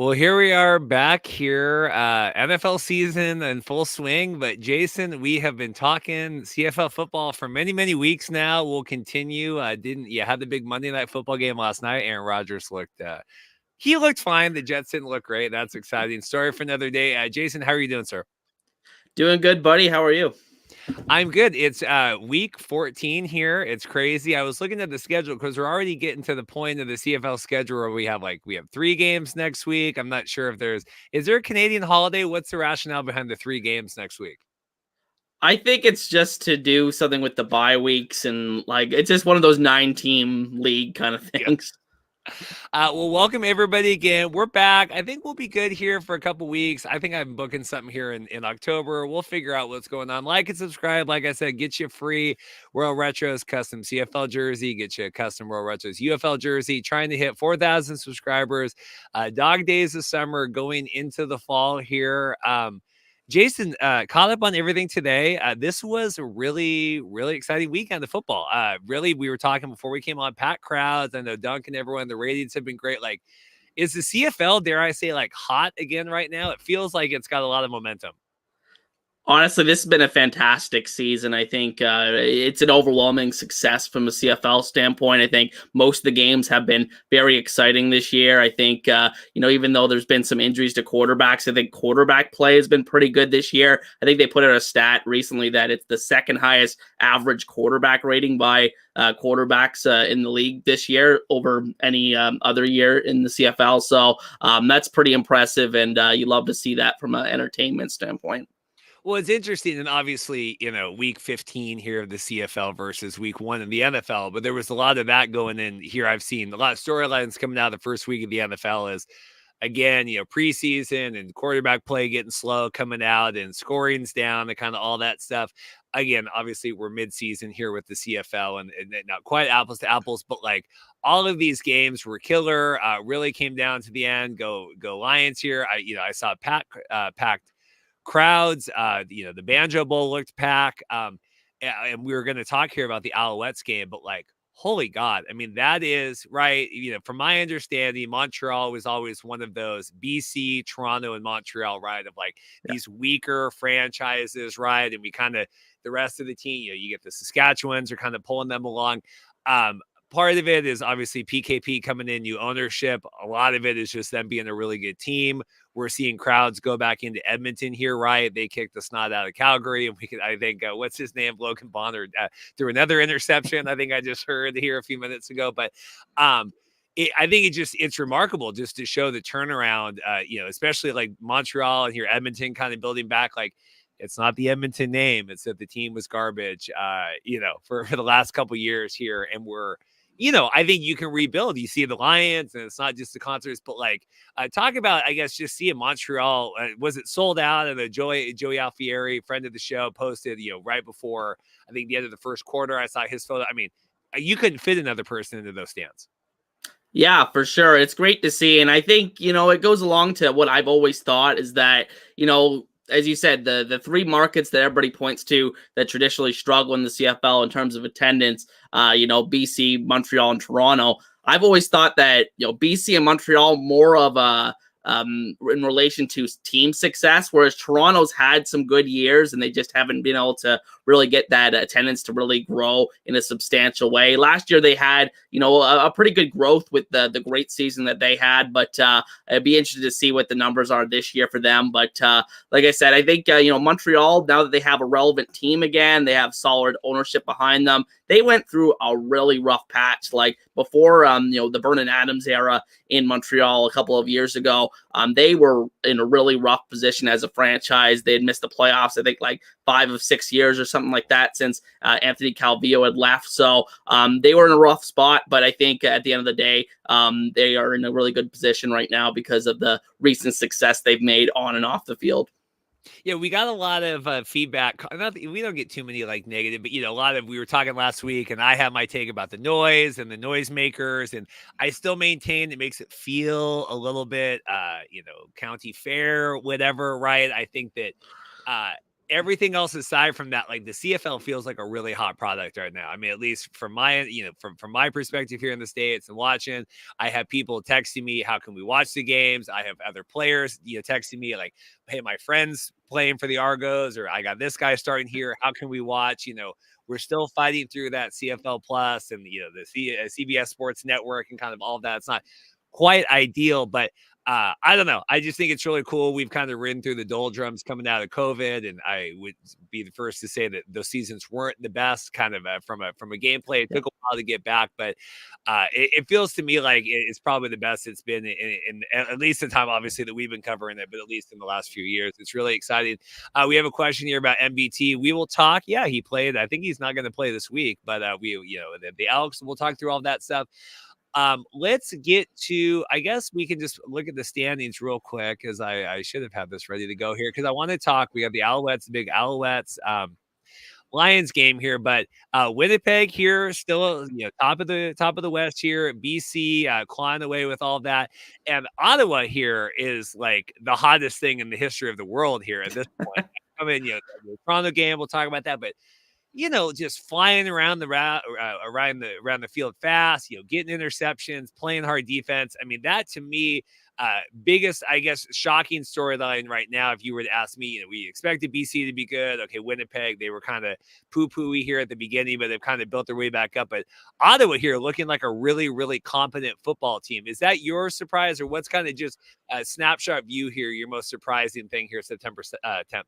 Well, here we are back here, NFL season in full swing. But Jason, we have been talking CFL football for many, many weeks now. We'll continue. Didn't you had the big Monday night football game last night? Aaron Rodgers he looked fine. The Jets didn't look great. That's exciting. Story for another day. Jason, how are you doing, sir? Doing good, buddy. How are you? I'm good. It's week 14 here. It's crazy. I was looking at the schedule because we're already getting to the point of the CFL schedule where we have 3 games next week. I'm not sure if is there a Canadian holiday? What's the rationale behind the 3 games next week? I think it's just to do something with the bye weeks and it's just one of those 9-team league kind of Yeah. things. Well, welcome everybody again. We're back. I think we'll be good here for a couple weeks. I think I'm booking something here in October. We'll figure out what's going on. Like and subscribe. Like I said, get you a free Royal Retros custom CFL jersey. Get you a custom Royal Retros UFL jersey. Trying to hit 4,000 subscribers. Dog days of summer going into the fall here. Jason, caught up on everything today. This was a really, really exciting weekend of football. Really, we were talking before we came on, packed crowds. I know Duncan, everyone, the ratings have been great. Like, is the CFL, dare I say, like hot again right now? It feels like it's got a lot of momentum. Honestly, this has been a fantastic season. I think it's an overwhelming success from a CFL standpoint. I think most of the games have been very exciting this year. I think, even though there's been some injuries to quarterbacks, I think quarterback play has been pretty good this year. I think they put out a stat recently that it's the second highest average quarterback rating by quarterbacks in the league this year over any other year in the CFL. So that's pretty impressive, and you love to see that from an entertainment standpoint. Well, it's interesting, and obviously, week 15 here of the CFL versus week 1 in the NFL, but there was a lot of that going in here. I've seen a lot of storylines coming out of the first week of the NFL is, again, preseason and quarterback play getting slow coming out and scoring's down and kind of all that stuff. Again, obviously, we're mid-season here with the CFL and not quite apples to apples, but like all of these games were killer. Really came down to the end. Go Lions here. I saw packed crowds. The Banjo Bowl looked packed. And we were going to talk here about the Alouettes game, but like, holy God. I mean, that is right. From my understanding, Montreal was always one of those BC, Toronto, and Montreal, right? Of like these weaker franchises, right? And we kind of, the rest of the team, you get the Saskatchewans are kind of pulling them along. Part of it is obviously PKP coming in, new ownership. A lot of it is just them being a really good team. We're seeing crowds go back into Edmonton here, right? They kicked the snot out of Calgary, and I think, what's his name? Logan Bonner threw another interception. I think I just heard here a few minutes ago, but I think it's remarkable just to show the turnaround, especially like Montreal and here Edmonton kind of building back. Like, it's not the Edmonton name. It's that the team was garbage, for the last couple years here. And I think you can rebuild. You see the Lions, and it's not just the concerts, but like talk about, I guess, just seeing Montreal. Was it sold out? And the Joey Alfieri, friend of the show, posted, right before I think the end of the first quarter. I saw his photo. I mean, you couldn't fit another person into those stands. Yeah, for sure. It's great to see. And I think, it goes along to what I've always thought is that, as you said, the three markets that everybody points to that traditionally struggle in the CFL in terms of attendance, BC, Montreal, and Toronto. I've always thought that, BC and Montreal more of a in relation to team success, whereas Toronto's had some good years and they just haven't been able to really get that attendance to really grow in a substantial way. Last year they had, a pretty good growth with the great season that they had, but I'd be interested to see what the numbers are this year for them. But like I said, I think, Montreal, now that they have a relevant team again, they have solid ownership behind them. They went through a really rough patch, like before, the Vernon Adams era in Montreal a couple of years ago. They were in a really rough position as a franchise. They had missed the playoffs, I think, like 5 of 6 years or something like that since Anthony Calvillo had left. So they were in a rough spot, but I think at the end of the day, they are in a really good position right now because of the recent success they've made on and off the field. Yeah, we got a lot of feedback. We don't get too many like negative, but a lot of, we were talking last week, and I have my take about the noise and the noisemakers, and I still maintain it makes it feel a little bit, county fair, whatever, right? I think that everything else aside from that, like the CFL feels like a really hot product right now. I mean, at least from my, from my perspective here in the States and watching, I have people texting me, how can we watch the games? I have other players, texting me like, hey, my friend's playing for the Argos, or I got this guy starting here. How can we watch? We're still fighting through that CFL Plus and, the CBS Sports Network and kind of all of that. It's not quite ideal, but I don't know. I just think it's really cool. We've kind of ridden through the doldrums coming out of COVID, and I would be the first to say that those seasons weren't the best. Kind of from a gameplay, it took a while to get back, but it feels to me like it's probably the best it's been in at least the time, obviously, that we've been covering it, but at least in the last few years, it's really exciting. We have a question here about MBT. We will talk. Yeah, he played. I think he's not going to play this week, but the Elks. We'll talk through all that stuff. Let's get to, I guess we can just look at the standings real quick, because I should have had this ready to go here, because I want to talk. We have the Alouettes, the big Alouettes Lions game here, but Winnipeg here still top of the West here. BC clawing away with all that, and Ottawa here is like the hottest thing in the history of the world here at this point. I mean, the Toronto game, we'll talk about that, but just flying around around the field fast, getting interceptions, playing hard defense. I mean, that to me, biggest, I guess, shocking storyline right now. If you were to ask me, we expected BC to be good. Okay, Winnipeg, they were kind of poo-pooey here at the beginning, but they've kind of built their way back up. But Ottawa here looking like a really, really competent football team. Is that your surprise, or what's kind of just a snapshot view here, your most surprising thing here September 10th?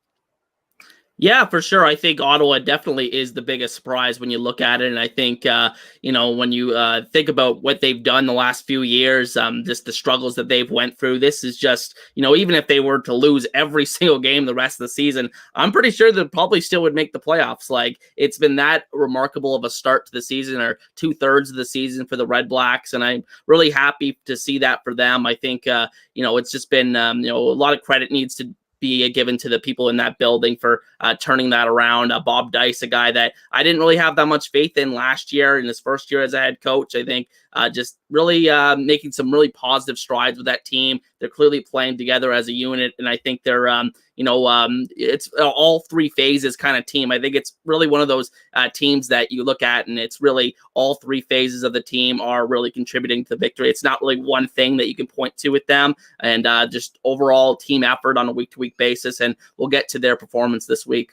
Yeah, for sure. I think Ottawa definitely is the biggest surprise when you look at it. And I think, when you think about what they've done the last few years, just the struggles that they've went through, this is just, even if they were to lose every single game the rest of the season, I'm pretty sure they probably still would make the playoffs. Like, it's been that remarkable of a start to the season, or 2/3 of the season for the Redblacks. And I'm really happy to see that for them. I think, it's just been, a lot of credit needs to be given to the people in that building for turning that around. Bob Dice, a guy that I didn't really have that much faith in last year in his first year as a head coach. I think just really making some really positive strides with that team. They're clearly playing together as a unit, and I think they're it's all three phases kind of team. I think it's really one of those teams that you look at, and it's really all three phases of the team are really contributing to the victory. It's not really one thing that you can point to with them, and just overall team effort on a week-to-week basis. And we'll get to their performance this week.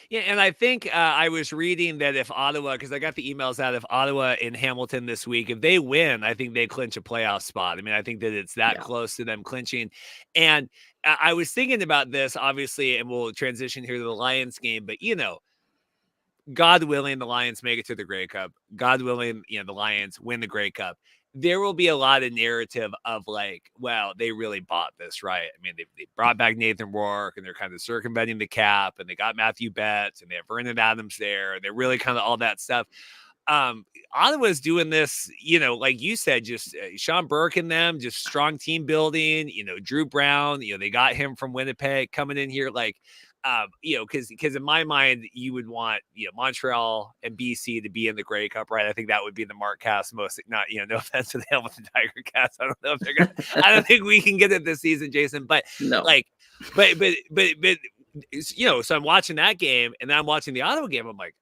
Yeah, and I think I was reading that if Ottawa, because I got the emails out, if Ottawa in Hamilton this week, if they win, I think they clinch a playoff spot. I mean, I think that it's that close to them clinching. And I was thinking about this, obviously, and we'll transition here to the Lions game, but, God willing, the Lions make it to the Grey Cup. God willing, the Lions win the Grey Cup. There will be a lot of narrative of like, well, they really bought this, right? I mean, they brought back Nathan Rourke, and they're kind of circumventing the cap, and they got Matthew Betts, and they have Vernon Adams there. And they're really kind of all that stuff. Ottawa's doing this, like you said, just Sean Burke and them, just strong team building, Drew Brown, they got him from Winnipeg coming in here, like, because in my mind, you would want, Montreal and BC to be in the Grey Cup, right? I think that would be the Mark Cast most, not, no offense to the Hamilton Tiger Cast. I don't know if they're going to, I don't think we can get it this season, Jason, but no. So I'm watching that game, and then I'm watching the Ottawa game. I'm like,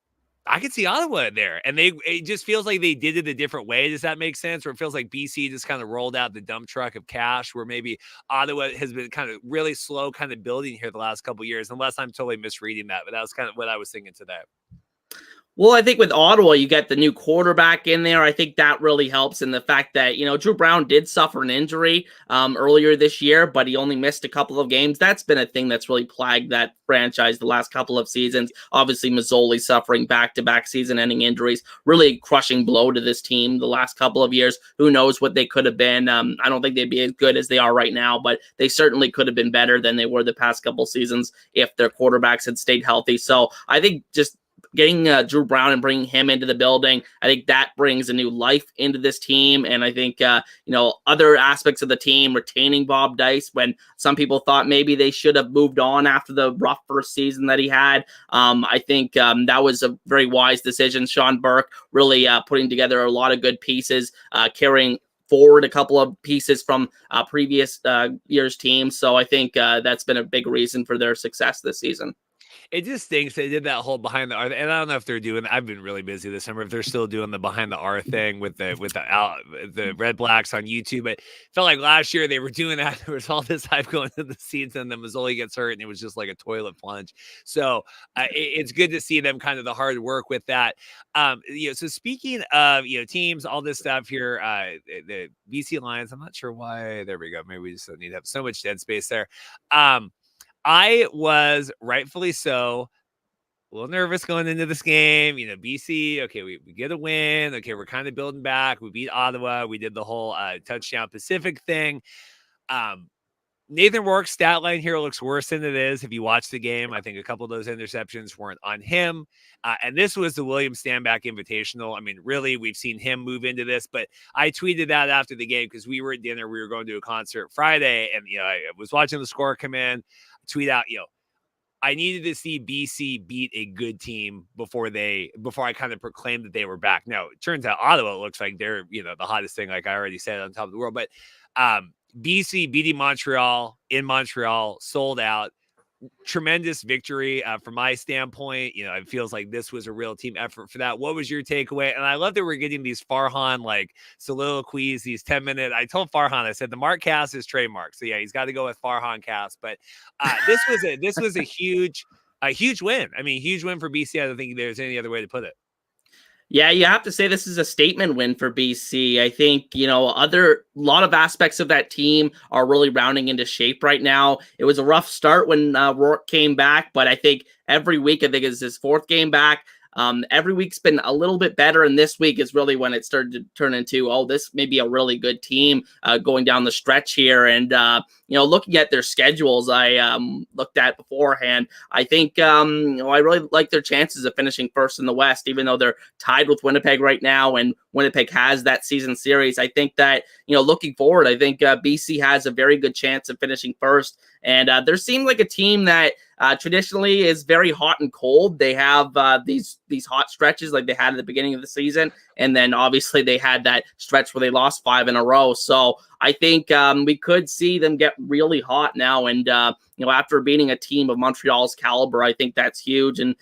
I could see Ottawa there, and it just feels like they did it a different way. Does that make sense? Or it feels like BC just kind of rolled out the dump truck of cash, where maybe Ottawa has been kind of really slow, kind of building here the last couple of years, unless I'm totally misreading that. But that was kind of what I was thinking today. Well, I think with Ottawa, you get the new quarterback in there. I think that really helps. And the fact that, Drew Brown did suffer an injury earlier this year, but he only missed a couple of games. That's been a thing that's really plagued that franchise the last couple of seasons. Obviously, Mazzoli suffering back-to-back season-ending injuries, really crushing blow to this team the last couple of years. Who knows what they could have been. I don't think they'd be as good as they are right now, but they certainly could have been better than they were the past couple seasons if their quarterbacks had stayed healthy. So I think just getting Drew Brown and bringing him into the building, I think that brings a new life into this team. And I think, other aspects of the team, retaining Bob Dice when some people thought maybe they should have moved on after the rough first season that he had. I think that was a very wise decision. Sean Burke really putting together a lot of good pieces, carrying forward a couple of pieces from previous year's team. So I think that's been a big reason for their success this season. It just stinks. They did that whole behind the R, and I don't know if they're doing. I've been really busy this summer. If they're still doing the behind the R thing with the Redblacks on YouTube, but it felt like last year they were doing that. There was all this hype going into the season, and then Mazzoli gets hurt, and it was just like a toilet plunge. So it's good to see them kind of the hard work with that. So speaking of teams, all this stuff here, the BC Lions. I'm not sure why. There we go. Maybe we just don't need to have so much dead space there. I was rightfully so a little nervous going into this game. BC, okay, we get a win. Okay, we're kind of building back. We beat Ottawa. We did the whole touchdown Pacific thing. Nathan Rourke's stat line here looks worse than it is. If you watch the game, I think a couple of those interceptions weren't on him. And this was the William Stanback Invitational. I mean, really, we've seen him move into this, but I tweeted that after the game because we were at dinner. We were going to a concert Friday, and I was watching the score come in. Tweet out, I needed to see BC beat a good team before I kind of proclaimed that they were back. Now, it turns out Ottawa looks like they're, the hottest thing, like I already said, on top of the world. But BC beating Montreal in Montreal, sold out. Tremendous victory from my standpoint. It feels like this was a real team effort for that. What was your takeaway? And I love that we're getting these Farhan like soliloquies, these 10-minute. I told Farhan, I said the Mark cast is trademark. So yeah, he's got to go with Farhan cast. But this was a huge win. I mean, huge win for BC. I don't think there's any other way to put it. Yeah, you have to say this is a statement win for BC. I think, a lot of aspects of that team are really rounding into shape right now. It was a rough start when Rourke came back, but I think every week, I think it's his fourth game back. Every week's been a little bit better, and this week is really when it started to turn into, this may be a really good team going down the stretch here. And, looking at their schedules, I looked at beforehand, I think, I really like their chances of finishing first in the West, even though they're tied with Winnipeg right now, and Winnipeg has that season series. I think that, looking forward, I think BC has a very good chance of finishing first. And there seems like a team that traditionally is very hot and cold. They have these hot stretches like they had at the beginning of the season. And then obviously they had that stretch where they lost 5 in a row. So I think we could see them get really hot now. And, after beating a team of Montreal's caliber, I think that's huge. And,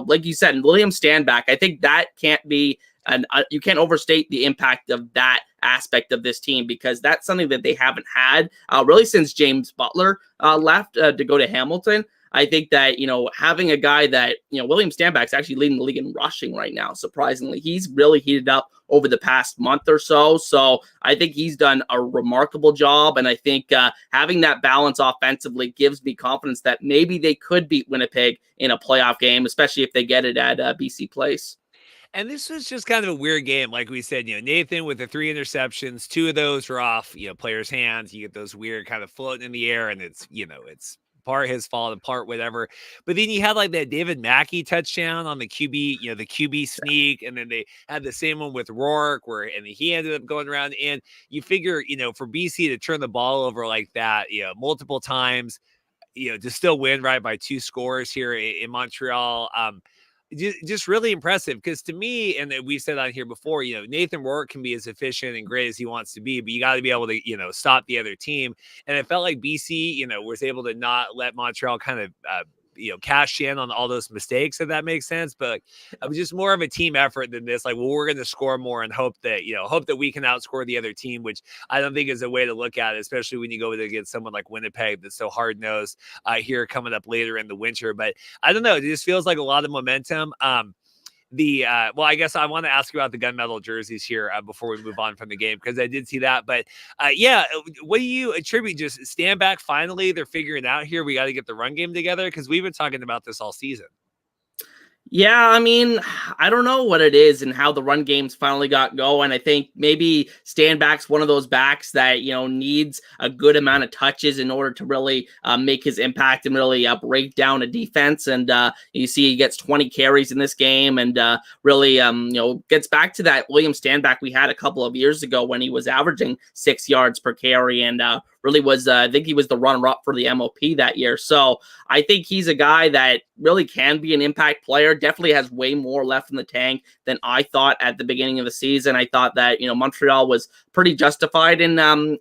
like you said, William Stanback, I think that can't be and you can't overstate the impact of that aspect of this team, because that's something that they haven't had really since James Butler left to go to Hamilton. I think that, having a guy that, William Stanback's actually leading the league in rushing right now. Surprisingly, he's really heated up over the past month or so. So I think he's done a remarkable job. And I think having that balance offensively gives me confidence that maybe they could beat Winnipeg in a playoff game, especially if they get it at BC Place. And this was just kind of a weird game. Like we said, Nathan with the 3 interceptions, 2 of those were off, players' hands. You get those weird kind of floating in the air, and it's, it's part his fault and part whatever. But then you had like that David Mackey touchdown on the QB, the QB sneak. And then they had the same one with Rourke and he ended up going around. And you figure, for BC to turn the ball over like that, multiple times, to still win right by 2 scores here in Montreal. Just really impressive, because to me, and we've said on here before, Nathan Rourke can be as efficient and great as he wants to be, but you got to be able to, stop the other team. And it felt like BC, was able to not let Montreal kind of, cash in on all those mistakes, if that makes sense. But it was just more of a team effort than this. Like, well, we're going to score more and hope that we can outscore the other team, which I don't think is a way to look at it, especially when you go against someone like Winnipeg that's so hard nosed here coming up later in the winter. But I don't know. It just feels like a lot of momentum. Well, I guess I want to ask you about the gunmetal jerseys here before we move on from the game, because I did see that. But yeah, what do you attribute? Just stand back. Finally, they're figuring it out here. We got to get the run game together, because we've been talking about this all season. Yeah, I mean, I don't know what it is and how the run games finally got going. I think maybe Stanback's one of those backs that, needs a good amount of touches in order to really make his impact and really break down a defense. And you see he gets 20 carries in this game and really, gets back to that William Stanback we had a couple of years ago when he was averaging 6 yards per carry and really was, I think he was the runner-up for the MOP that year. So I think he's a guy that really can be an impact player, definitely has way more left in the tank than I thought at the beginning of the season. I thought that, Montreal was pretty justified in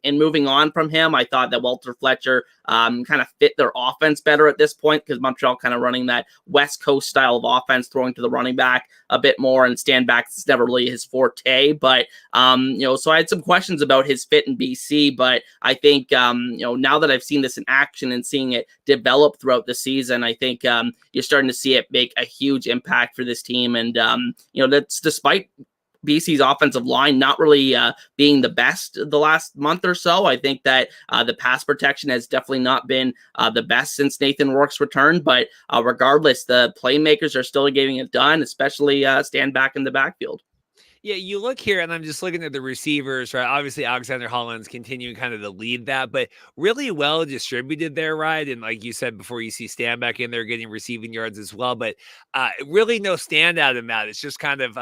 moving on from him. I thought that Walter Fletcher kind of fit their offense better at this point, because Montreal kind of running that West Coast style of offense, throwing to the running back a bit more, and stand back is never really his forte. But so I had some questions about his fit in BC, but I think now that I've seen this in action and seeing it develop throughout the season, I think you're starting to see it make a huge impact for this team. And that's despite BC's offensive line not really being the best the last month or so. I think that the pass protection has definitely not been the best since Nathan Rourke's return. But regardless, the playmakers are still getting it done, especially stand back in the backfield. Yeah, you look here, and I'm just looking at the receivers, right? Obviously, Alexander Holland's continuing kind of to lead that, but really well distributed there, right? And like you said before, you see Stanback in there getting receiving yards as well, but really no standout in that. It's just kind of,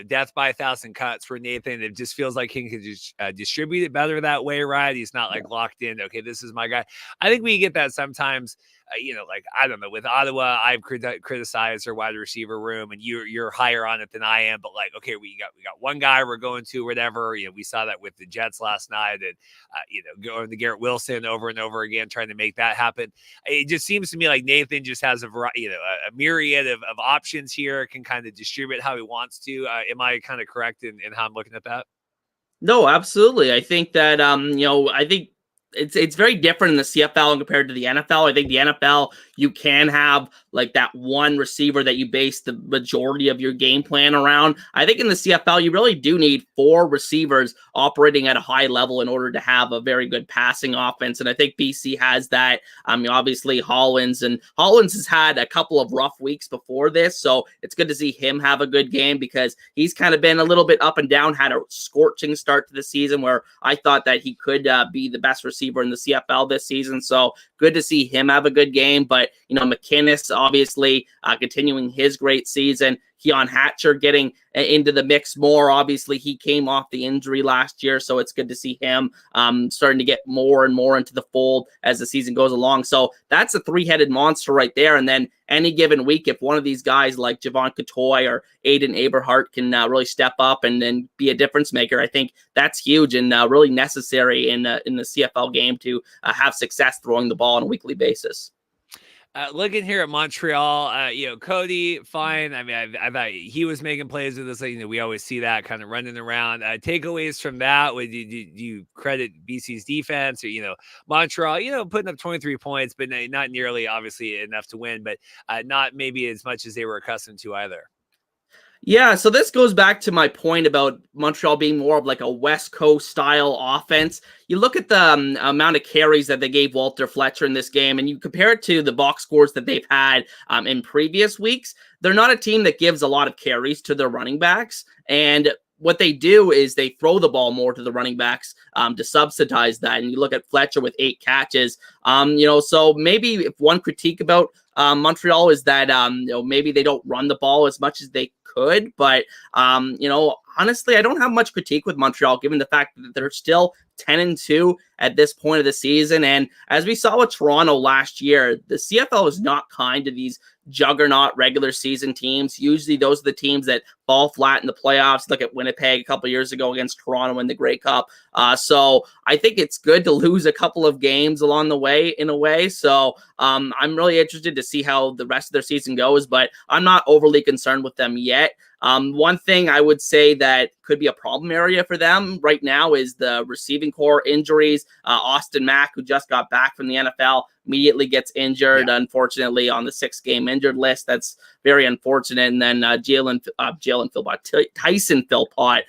death by 1,000 cuts for Nathan. It just feels like he can just distribute it better that way, right? He's not like locked in. Okay, this is my guy. I think we get that sometimes. I don't know, with Ottawa, I've criticized their wide receiver room, and you're higher on it than I am. But like, okay, we got one guy we're going to, whatever. We saw that with the Jets last night, and going to Garrett Wilson over and over again, trying to make that happen. It just seems to me like Nathan just has a myriad of options here, can kind of distribute how he wants to. Am I kind of correct in how I'm looking at that? No, absolutely. I think that I think it's very different in the CFL compared to the NFL. I think the NFL, you can have like that one receiver that you base the majority of your game plan around. I think in the CFL, you really do need 4 receivers operating at a high level in order to have a very good passing offense. And I think BC has that. Obviously Hollins has had a couple of rough weeks before this. So it's good to see him have a good game, because he's kind of been a little bit up and down, had a scorching start to the season where I thought that he could be the best receiver in the CFL this season. So good to see him have a good game. But, McInnes, obviously, continuing his great season. Keon Hatcher getting into the mix more. Obviously, he came off the injury last year, so it's good to see him starting to get more and more into the fold as the season goes along. So that's a 3-headed monster right there. And then any given week, if one of these guys like Javon Catoy or Aiden Aberhart can really step up and then be a difference maker, I think that's huge and really necessary in the CFL game to have success throwing the ball on a weekly basis. Looking here at Montreal, Cody, fine. I mean, I thought he was making plays with us. We always see that kind of running around. Takeaways from that, do you credit BC's defense, or, Montreal, putting up 23 points, but not nearly, obviously, enough to win, but not maybe as much as they were accustomed to either. Yeah, so this goes back to my point about Montreal being more of like a West Coast style offense. You look at the amount of carries that they gave Walter Fletcher in this game, and you compare it to the box scores that they've had in previous weeks. They're not a team that gives a lot of carries to their running backs, and what they do is they throw the ball more to the running backs to subsidize that. And you look at Fletcher with 8 catches. So maybe if one critique about Montreal is that maybe they don't run the ball as much as they could, but honestly, I don't have much critique with Montreal, given the fact that they're still 10-2 at this point of the season. And as we saw with Toronto last year, the CFL is not kind to these juggernaut regular season teams. Usually those are the teams that fall flat in the playoffs. Look at Winnipeg a couple of years ago against Toronto in the Grey Cup. So I think it's good to lose a couple of games along the way, in a way. So I'm really interested to see how the rest of their season goes, but I'm not overly concerned with them yet. One thing I would say that could be a problem area for them right now is the receiving core injuries. Austin Mack, who just got back from the NFL, immediately gets injured, unfortunately, on the 6-game injured list. That's very unfortunate. And then Tyson Philpott,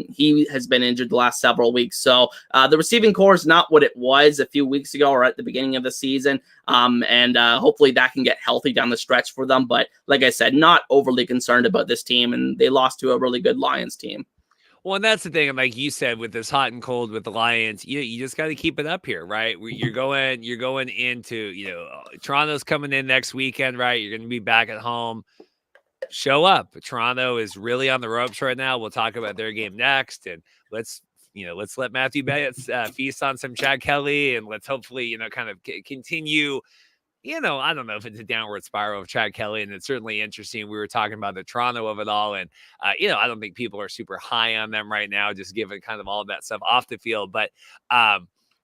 he has been injured the last several weeks. So the receiving core is not what it was a few weeks ago or at the beginning of the season. And hopefully that can get healthy down the stretch for them. But like I said, not overly concerned about this team, and they lost to a really good Lions team. Well, and that's the thing. And like you said, with this hot and cold with the Lions, you just got to keep it up here, right? You're going into, Toronto's coming in next weekend, right? You're going to be back at home. Show up. Toronto is really on the ropes right now. We'll talk about their game next, and let's let's let Matthew Betts feast on some Chad Kelly, and let's hopefully, kind of continue. I don't know if it's a downward spiral of Chad Kelly, and it's certainly interesting. We were talking about the Toronto of it all, and, I don't think people are super high on them right now, just given kind of all of that stuff off the field. But,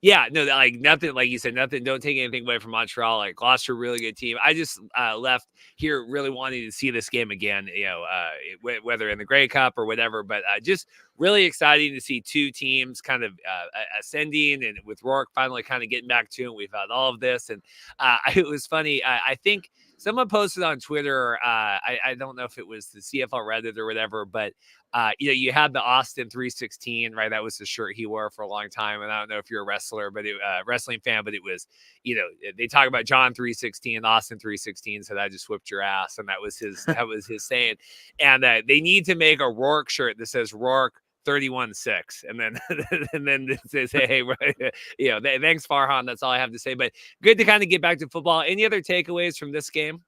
yeah, no, like nothing, like you said, nothing, don't take anything away from Montreal. Like, lost a really good team. I just left here really wanting to see this game again, whether in the Grey Cup or whatever, but just really exciting to see two teams kind of ascending, and with Rourke finally kind of getting back to it. We've had all of this, and it was funny. I think someone posted on Twitter, I don't know if it was the CFL Reddit or whatever, but you had the Austin 316, right? That was the shirt he wore for a long time. And I don't know if you're a wrestler, but wrestling fan, but it was, they talk about John 316, Austin 316, said I just whipped your ass. And that was his saying. And they need to make a Rourke shirt that says Rourke 31-6, and then they say, hey, thanks Farhan. That's all I have to say. But good to kind of get back to football. Any other takeaways from this game?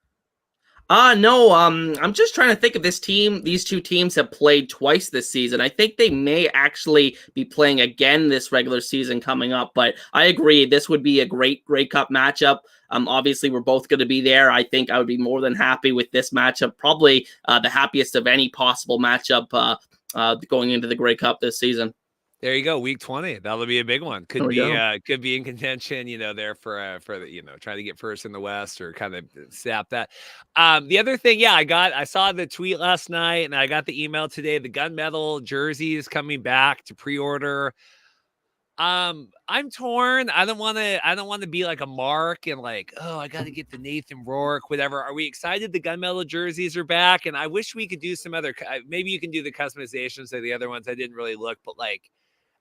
No, I'm just trying to think of this team. These two teams have played twice this season. I think they may actually be playing again this regular season coming up, but I agree. This would be a great Grey Cup matchup. Obviously, we're both going to be there. I think I would be more than happy with this matchup. Probably the happiest of any possible matchup going into the Grey Cup this season. There you go, week 20. That'll be a big one. Could be in contention, there for the, trying to get first in the West or kind of sap that. The other thing, I saw the tweet last night, and I got the email today. The gunmetal jersey is coming back to pre-order. I'm torn. I don't want to be like a Mark and like, oh, I got to get the Nathan Rourke, whatever. Are we excited the gunmetal jerseys are back? And I wish we could do some other, maybe you can do the customizations of the other ones. I didn't really look, but like,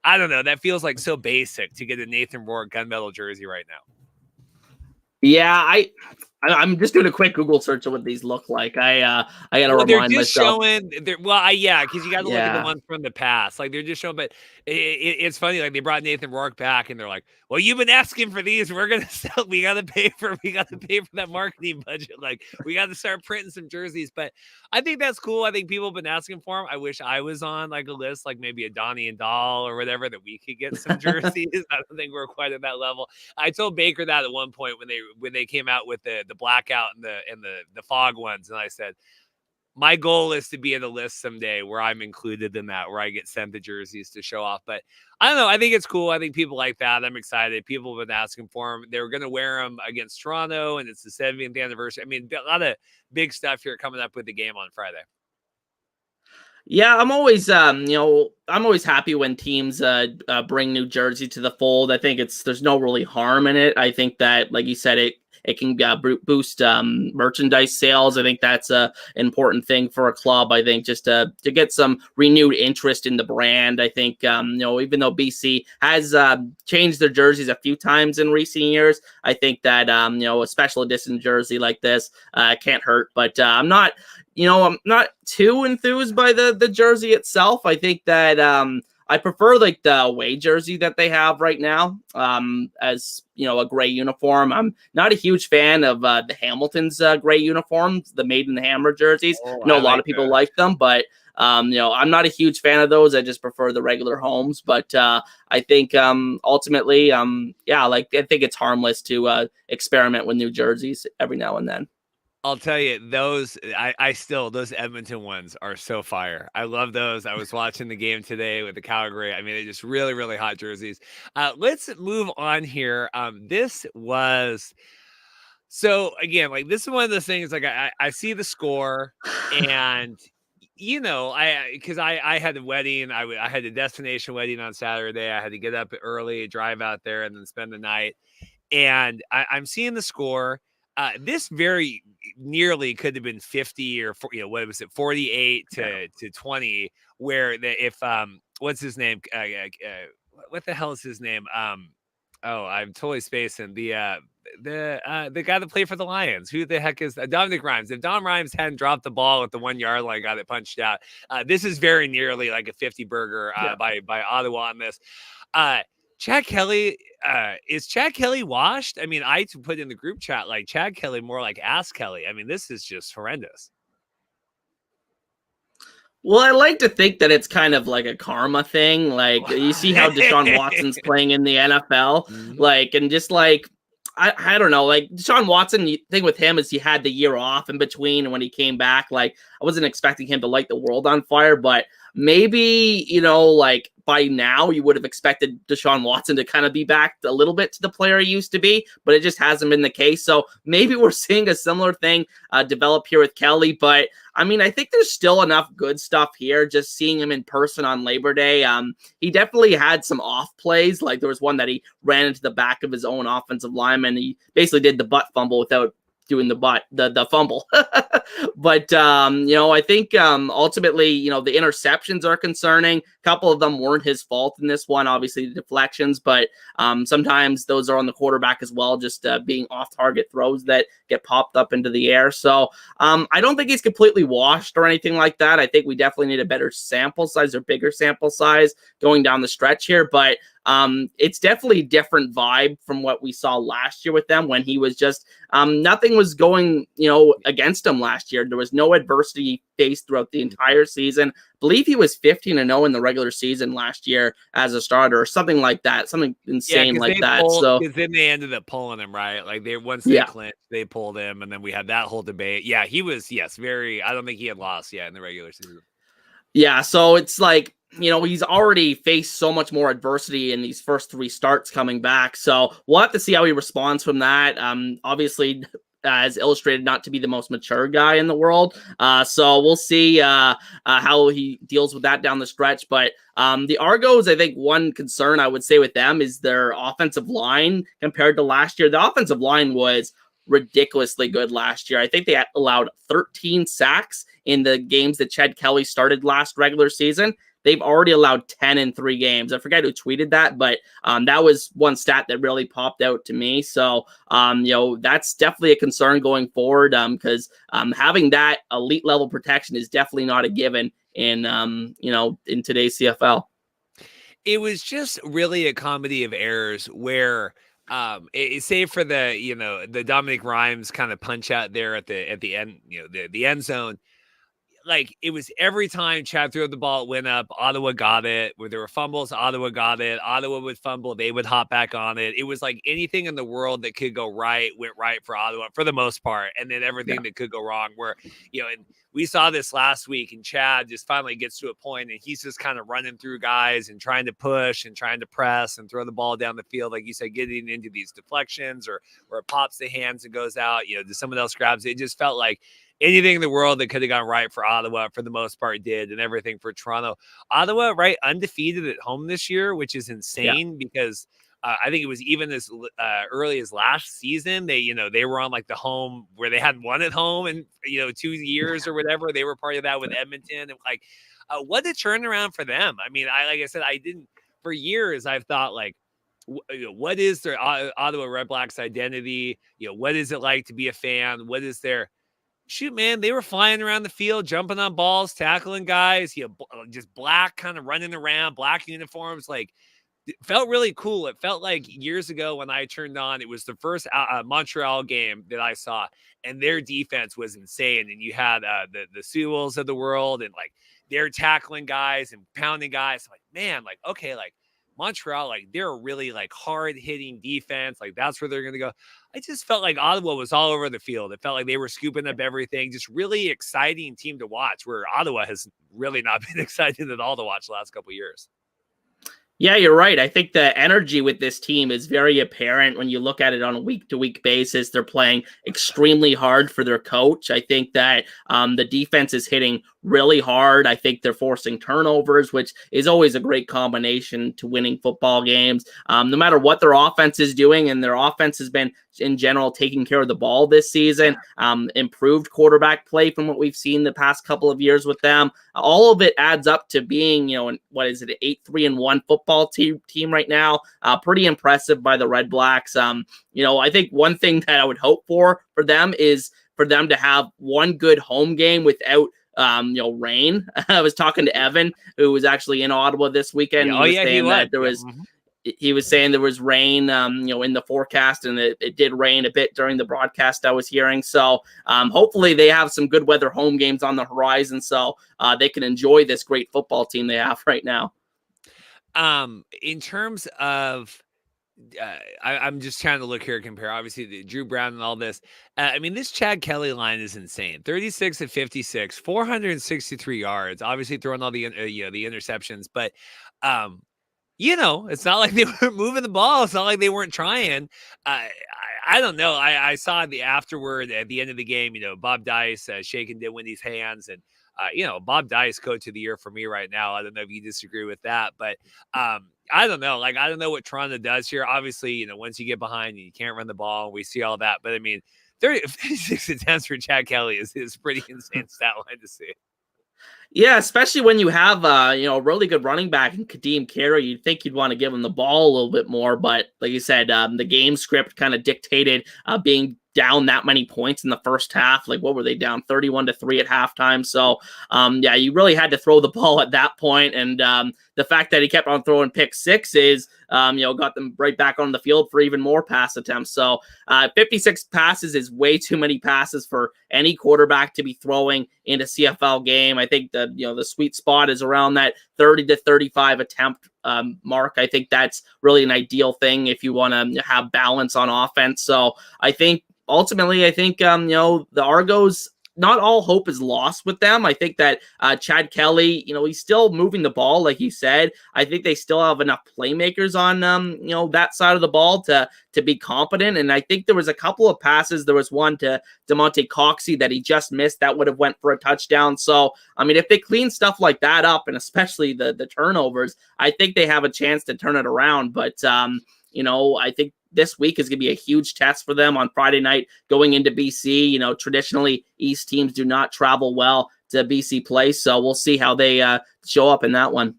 I don't know. That feels like so basic to get a Nathan Rourke gunmetal jersey right now. Yeah, I'm just doing a quick Google search of what these look like. I gotta remind myself. Because you got to look at the ones from the past. Like they're just showing, but it's funny. Like they brought Nathan Rourke back, and they're like, "Well, you've been asking for these. We're gonna sell. We got to pay for that marketing budget. Like we got to start printing some jerseys." But I think that's cool. I think people have been asking for them. I wish I was on like a list, like maybe a Donnie and Dahl or whatever, that we could get some jerseys. I don't think we're quite at that level. I told Baker that at one point when they came out with the blackout and the fog ones, and I said, my goal is to be in a list someday where I'm included in that, where I get sent the jerseys to show off. But I don't know. I think it's cool. I think people like that. I'm excited. People have been asking for them. They were going to wear them against Toronto, and it's the 70th anniversary. I mean, a lot of big stuff here coming up with the game on Friday. Yeah, I'm always, I'm always happy when teams bring new jersey to the fold. I think there's no really harm in it. I think that, like you said, it can boost merchandise sales. I think that's an important thing for a club. I think just to get some renewed interest in the brand. I think, even though BC has changed their jerseys a few times in recent years, I think that, a special edition jersey like this can't hurt. But I'm not too enthused by the jersey itself. I think that I prefer like the away jersey that they have right now as, a gray uniform. I'm not a huge fan of the Hamilton's gray uniforms, the Made in the Hammer jerseys. A lot of people like them, but I'm not a huge fan of those. I just prefer the regular homes. But I think ultimately, I think it's harmless to experiment with new jerseys every now and then. I'll tell you, those Edmonton ones are so fire. I love those. I was watching the game today with the Calgary. I mean, they're just really, really hot jerseys. Let's move on here. This is one of those things, like I see the score, and because I had a wedding. I had a destination wedding on Saturday. I had to get up early, drive out there, and then spend the night. And I'm seeing the score. This very nearly could have been 50 or 48 to 20. Where if what's his name? What the hell is his name? I'm totally spacing the guy that played for the Lions. Who the heck is Dominic Rhymes? If Dom Rhymes hadn't dropped the ball at the 1 yard line, got it punched out. This is very nearly like a 50 burger by Ottawa on this. Chad Kelly, is Chad Kelly washed? I mean, I put in the group chat like Chad Kelly, more like Ass Kelly. I mean, this is just horrendous. Well, I like to think that it's kind of like a karma thing. Like you see how Deshaun Watson's playing in the NFL, like, and just like I don't know, like Deshaun Watson. The thing with him is he had the year off in between, and when he came back, like I wasn't expecting him to light the world on fire, but maybe like by now you would have expected Deshaun Watson to kind of be back a little bit to the player he used to be, but it just hasn't been the case. So maybe we're seeing a similar thing develop here with Kelly, but I mean, I think there's still enough good stuff here. Just seeing him in person on Labor Day, he definitely had some off plays. Like there was one that he ran into the back of his own offensive lineman. He basically did the butt fumble without doing the fumble. But I think ultimately, the interceptions are concerning. A couple of them weren't his fault in this one, obviously the deflections, but sometimes those are on the quarterback as well, just being off target throws that get popped up into the air. So I don't think he's completely washed or anything like that. I think we definitely need a better sample size or bigger sample size going down the stretch here, but it's definitely a different vibe from what we saw last year with them when he was just nothing was going against him last year. There was no adversity he faced throughout the entire season. I believe he was 15-0 in the regular season last year as a starter or something like that, something insane like that. So because then they ended up pulling him, right? Like once they clinched, they pulled him, and then we had that whole debate. Yeah, he was very. I don't think he had lost yet in the regular season. Yeah, so it's like, he's already faced so much more adversity in these first three starts coming back. So we'll have to see how he responds from that. Obviously, as illustrated, not to be the most mature guy in the world. So we'll see how he deals with that down the stretch. But the Argos, I think one concern I would say with them is their offensive line compared to last year. The offensive line was ridiculously good last year. I think they allowed 13 sacks in the games that Chad Kelly started last regular season. They've already allowed 10 in 3 games. I forget who tweeted that, but that was one stat that really popped out to me. So, that's definitely a concern going forward because having that elite level protection is definitely not a given in today's CFL. It was just really a comedy of errors where save for the Dominic Rhymes kind of punch out there at the end, the end zone. Like it was every time Chad threw the ball, it went up. Ottawa got it. Where there were fumbles, Ottawa got it. Ottawa would fumble, they would hop back on it. It was like anything in the world that could go right went right for Ottawa for the most part, and then everything that could go wrong. Where and we saw this last week, and Chad just finally gets to a point, and he's just kind of running through guys and trying to push and trying to press and throw the ball down the field, like you said, getting into these deflections or it pops the hands and goes out. Someone else grabs it. It just felt like anything in the world that could have gone right for Ottawa, for the most part, did, and everything for Toronto. Ottawa, right, undefeated at home this year, which is insane because I think it was even as early as last season. They were on like the home where they hadn't won at home in 2 years or whatever. They were part of that with Edmonton, and like what a turnaround for them. I mean, like I said, I didn't for years. I've thought like, what is their Ottawa Redblacks identity? What is it like to be a fan? What is their shoot, man, they were flying around the field, jumping on balls, tackling guys, just black, kind of running around, black uniforms. Like, it felt really cool. It felt like years ago when I turned on, it was the first Montreal game that I saw, and their defense was insane. And you had the Sewells of the world, and like they're tackling guys and pounding guys. I'm like, man, like, okay, like Montreal, like they're a really like hard hitting defense. Like that's where they're going to go. I just felt like Ottawa was all over the field. It felt like they were scooping up everything. Just really exciting team to watch, where Ottawa has really not been exciting at all to watch the last couple of years. Yeah, you're right. I think the energy with this team is very apparent when you look at it on a week-to-week basis. They're playing extremely hard for their coach. I think that the defense is hitting really hard. I think they're forcing turnovers, which is always a great combination to winning football games. No matter what their offense is doing, and their offense has been, in general, taking care of the ball this season, improved quarterback play from what we've seen the past couple of years with them. All of it adds up to being, what is it, 8-3-1 football team right now. Pretty impressive by the Redblacks. I think one thing that I would hope for them is for them to have one good home game without rain. I was talking to Evan, who was actually in Ottawa this weekend. Yeah. He was saying that there was he was saying there was rain, in the forecast, and it did rain a bit during the broadcast I was hearing. So hopefully they have some good weather home games on the horizon, so they can enjoy this great football team they have right now. In terms of, I'm just trying to look here and compare. Obviously, the Drew Brown and all this. I mean, this Chad Kelly line is insane. 36 of 56, 463 yards. Obviously, throwing all the the interceptions, but it's not like they weren't moving the ball. It's not like they weren't trying. I don't know. I saw the afterward at the end of the game, Bob Dice shaking Dinwiddie's hands. And, Bob Dice, coach of the year for me right now. I don't know if you disagree with that. But I don't know. Like, I don't know what Toronto does here. Obviously, once you get behind, you can't run the ball. And we see all that. But, I mean, 36 attempts for Chad Kelly is pretty insane stat line to see. Yeah, especially when you have a really good running back in Kadeem Carey. You'd think you'd want to give him the ball a little bit more, but like you said, the game script kind of dictated being down that many points in the first half. Like, what were they down 31-3 at halftime? So you really had to throw the ball at that point. And the fact that he kept on throwing pick sixes, got them right back on the field for even more pass attempts. So 56 passes is way too many passes for any quarterback to be throwing in a CFL game. I think the sweet spot is around that 30 to 35 attempt mark. I think that's really an ideal thing if you want to have balance on offense. So I think ultimately, the Argos, not all hope is lost with them. I think that Chad Kelly, he's still moving the ball, like you said. I think they still have enough playmakers on, that side of the ball to be competent. And I think there was a couple of passes. There was one to DeMonte Coxey that he just missed that would have went for a touchdown. So, I mean, if they clean stuff like that up, and especially the turnovers, I think they have a chance to turn it around. But, I think this week is going to be a huge test for them on Friday night going into BC. Traditionally, East teams do not travel well to BC play, so we'll see how they show up in that one.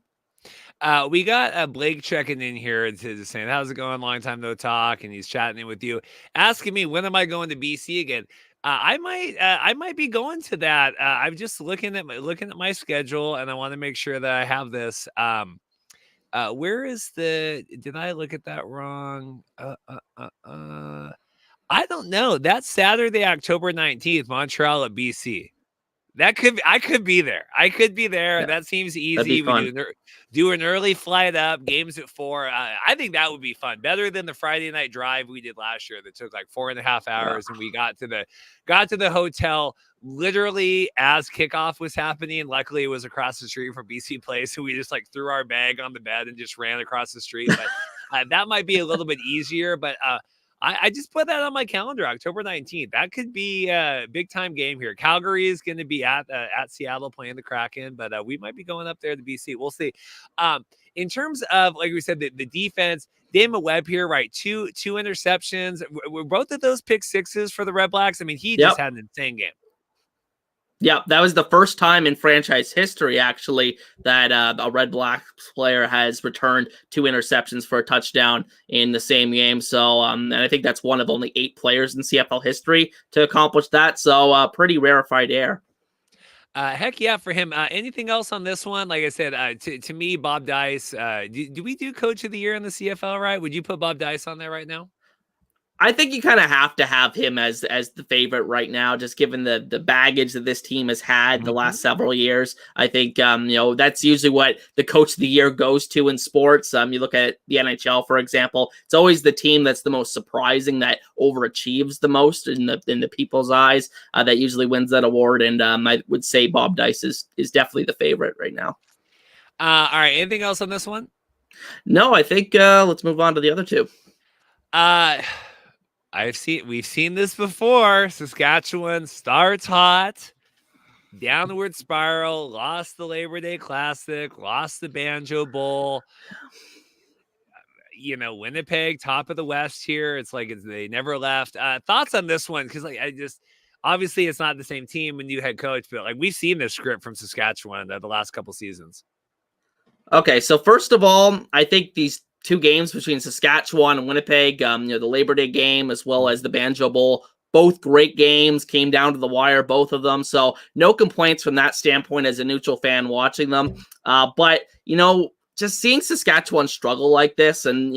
We got Blake checking in here and saying, how's it going? Long time no talk. And he's chatting in with you, asking me, when am I going to BC again? I might be going to that. I'm just looking at my schedule, and I want to make sure that I have this. Where is did I look at that wrong? I don't know. That's Saturday, October 19th, Montreal at BC. I could be there. Yeah, that seems easy. We do an early flight up, games at 4. I think that would be fun. Better than the Friday night drive we did last year that took like 4.5 hours. Yeah. And we got to the hotel literally as kickoff was happening. Luckily it was across the street from BC Place. So we just like threw our bag on the bed and just ran across the street. But that might be a little bit easier, but I just put that on my calendar, October 19th. That could be a big time game here. Calgary is going to be at Seattle playing the Kraken, but we might be going up there to BC. We'll see. In terms of, like we said, the defense, Damon Webb here, right? Two interceptions. Were both of those pick sixes for the Redblacks? I mean, he just had an insane game. Yeah, that was the first time in franchise history, actually, that a Redblacks player has returned 2 interceptions for a touchdown in the same game. So, and I think that's one of only 8 players in CFL history to accomplish that. So, pretty rarefied air. Heck yeah, for him. Anything else on this one? Like I said, to me, Bob Dice. Do we do Coach of the Year in the CFL? Right? Would you put Bob Dice on there right now? I think you kind of have to have him as the favorite right now, just given the baggage that this team has had the last several years. I think, that's usually what the Coach of the Year goes to in sports. You look at the NHL, for example, it's always the team that's the most surprising, that overachieves the most in the people's eyes, that usually wins that award. And I would say Bob Dice is definitely the favorite right now. All right. Anything else on this one? No, I think let's move on to the other two. We've seen this before. Saskatchewan starts hot, downward spiral, lost the Labor Day Classic, lost the Banjo Bowl. Winnipeg, top of the West here. It's like they never left. Thoughts on this one? Because obviously it's not the same team when you head coach, but like we've seen this script from Saskatchewan the last couple seasons. Okay, so first of all, I think these 2 games between Saskatchewan and Winnipeg, the Labor Day game as well as the Banjo Bowl, both great games, came down to the wire, both of them. So no complaints from that standpoint as a neutral fan watching them. But, just seeing Saskatchewan struggle like this, and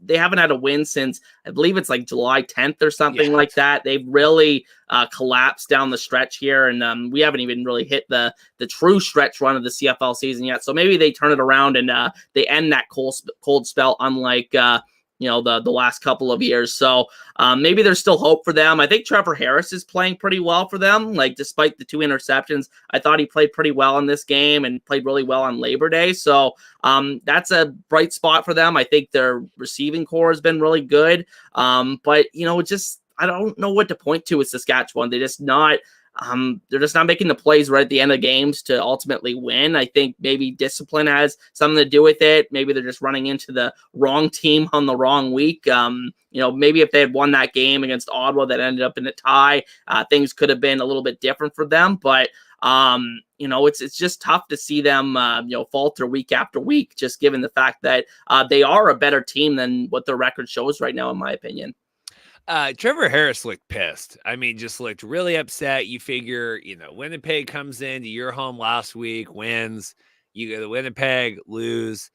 they haven't had a win since I believe it's like July 10th or something like that. They've really collapsed down the stretch here, and we haven't even really hit the true stretch run of the CFL season yet. So maybe they turn it around and they end that cold spell, unlike the last couple of years. So maybe there's still hope for them. I think Trevor Harris is playing pretty well for them. Like, despite the 2 interceptions, I thought he played pretty well in this game and played really well on Labor Day. So that's a bright spot for them. I think their receiving core has been really good. But I don't know what to point to with Saskatchewan. They're just not making the plays right at the end of games to ultimately win. I think maybe discipline has something to do with it. Maybe they're just running into the wrong team on the wrong week. Maybe if they had won that game against Ottawa that ended up in a tie, things could have been a little bit different for them. But it's just tough to see them falter week after week, just given the fact that they are a better team than what their record shows right now, in my opinion. Trevor Harris looked pissed. I mean, just looked really upset. You figure, Winnipeg comes into your home last week, wins. You go to Winnipeg, lose.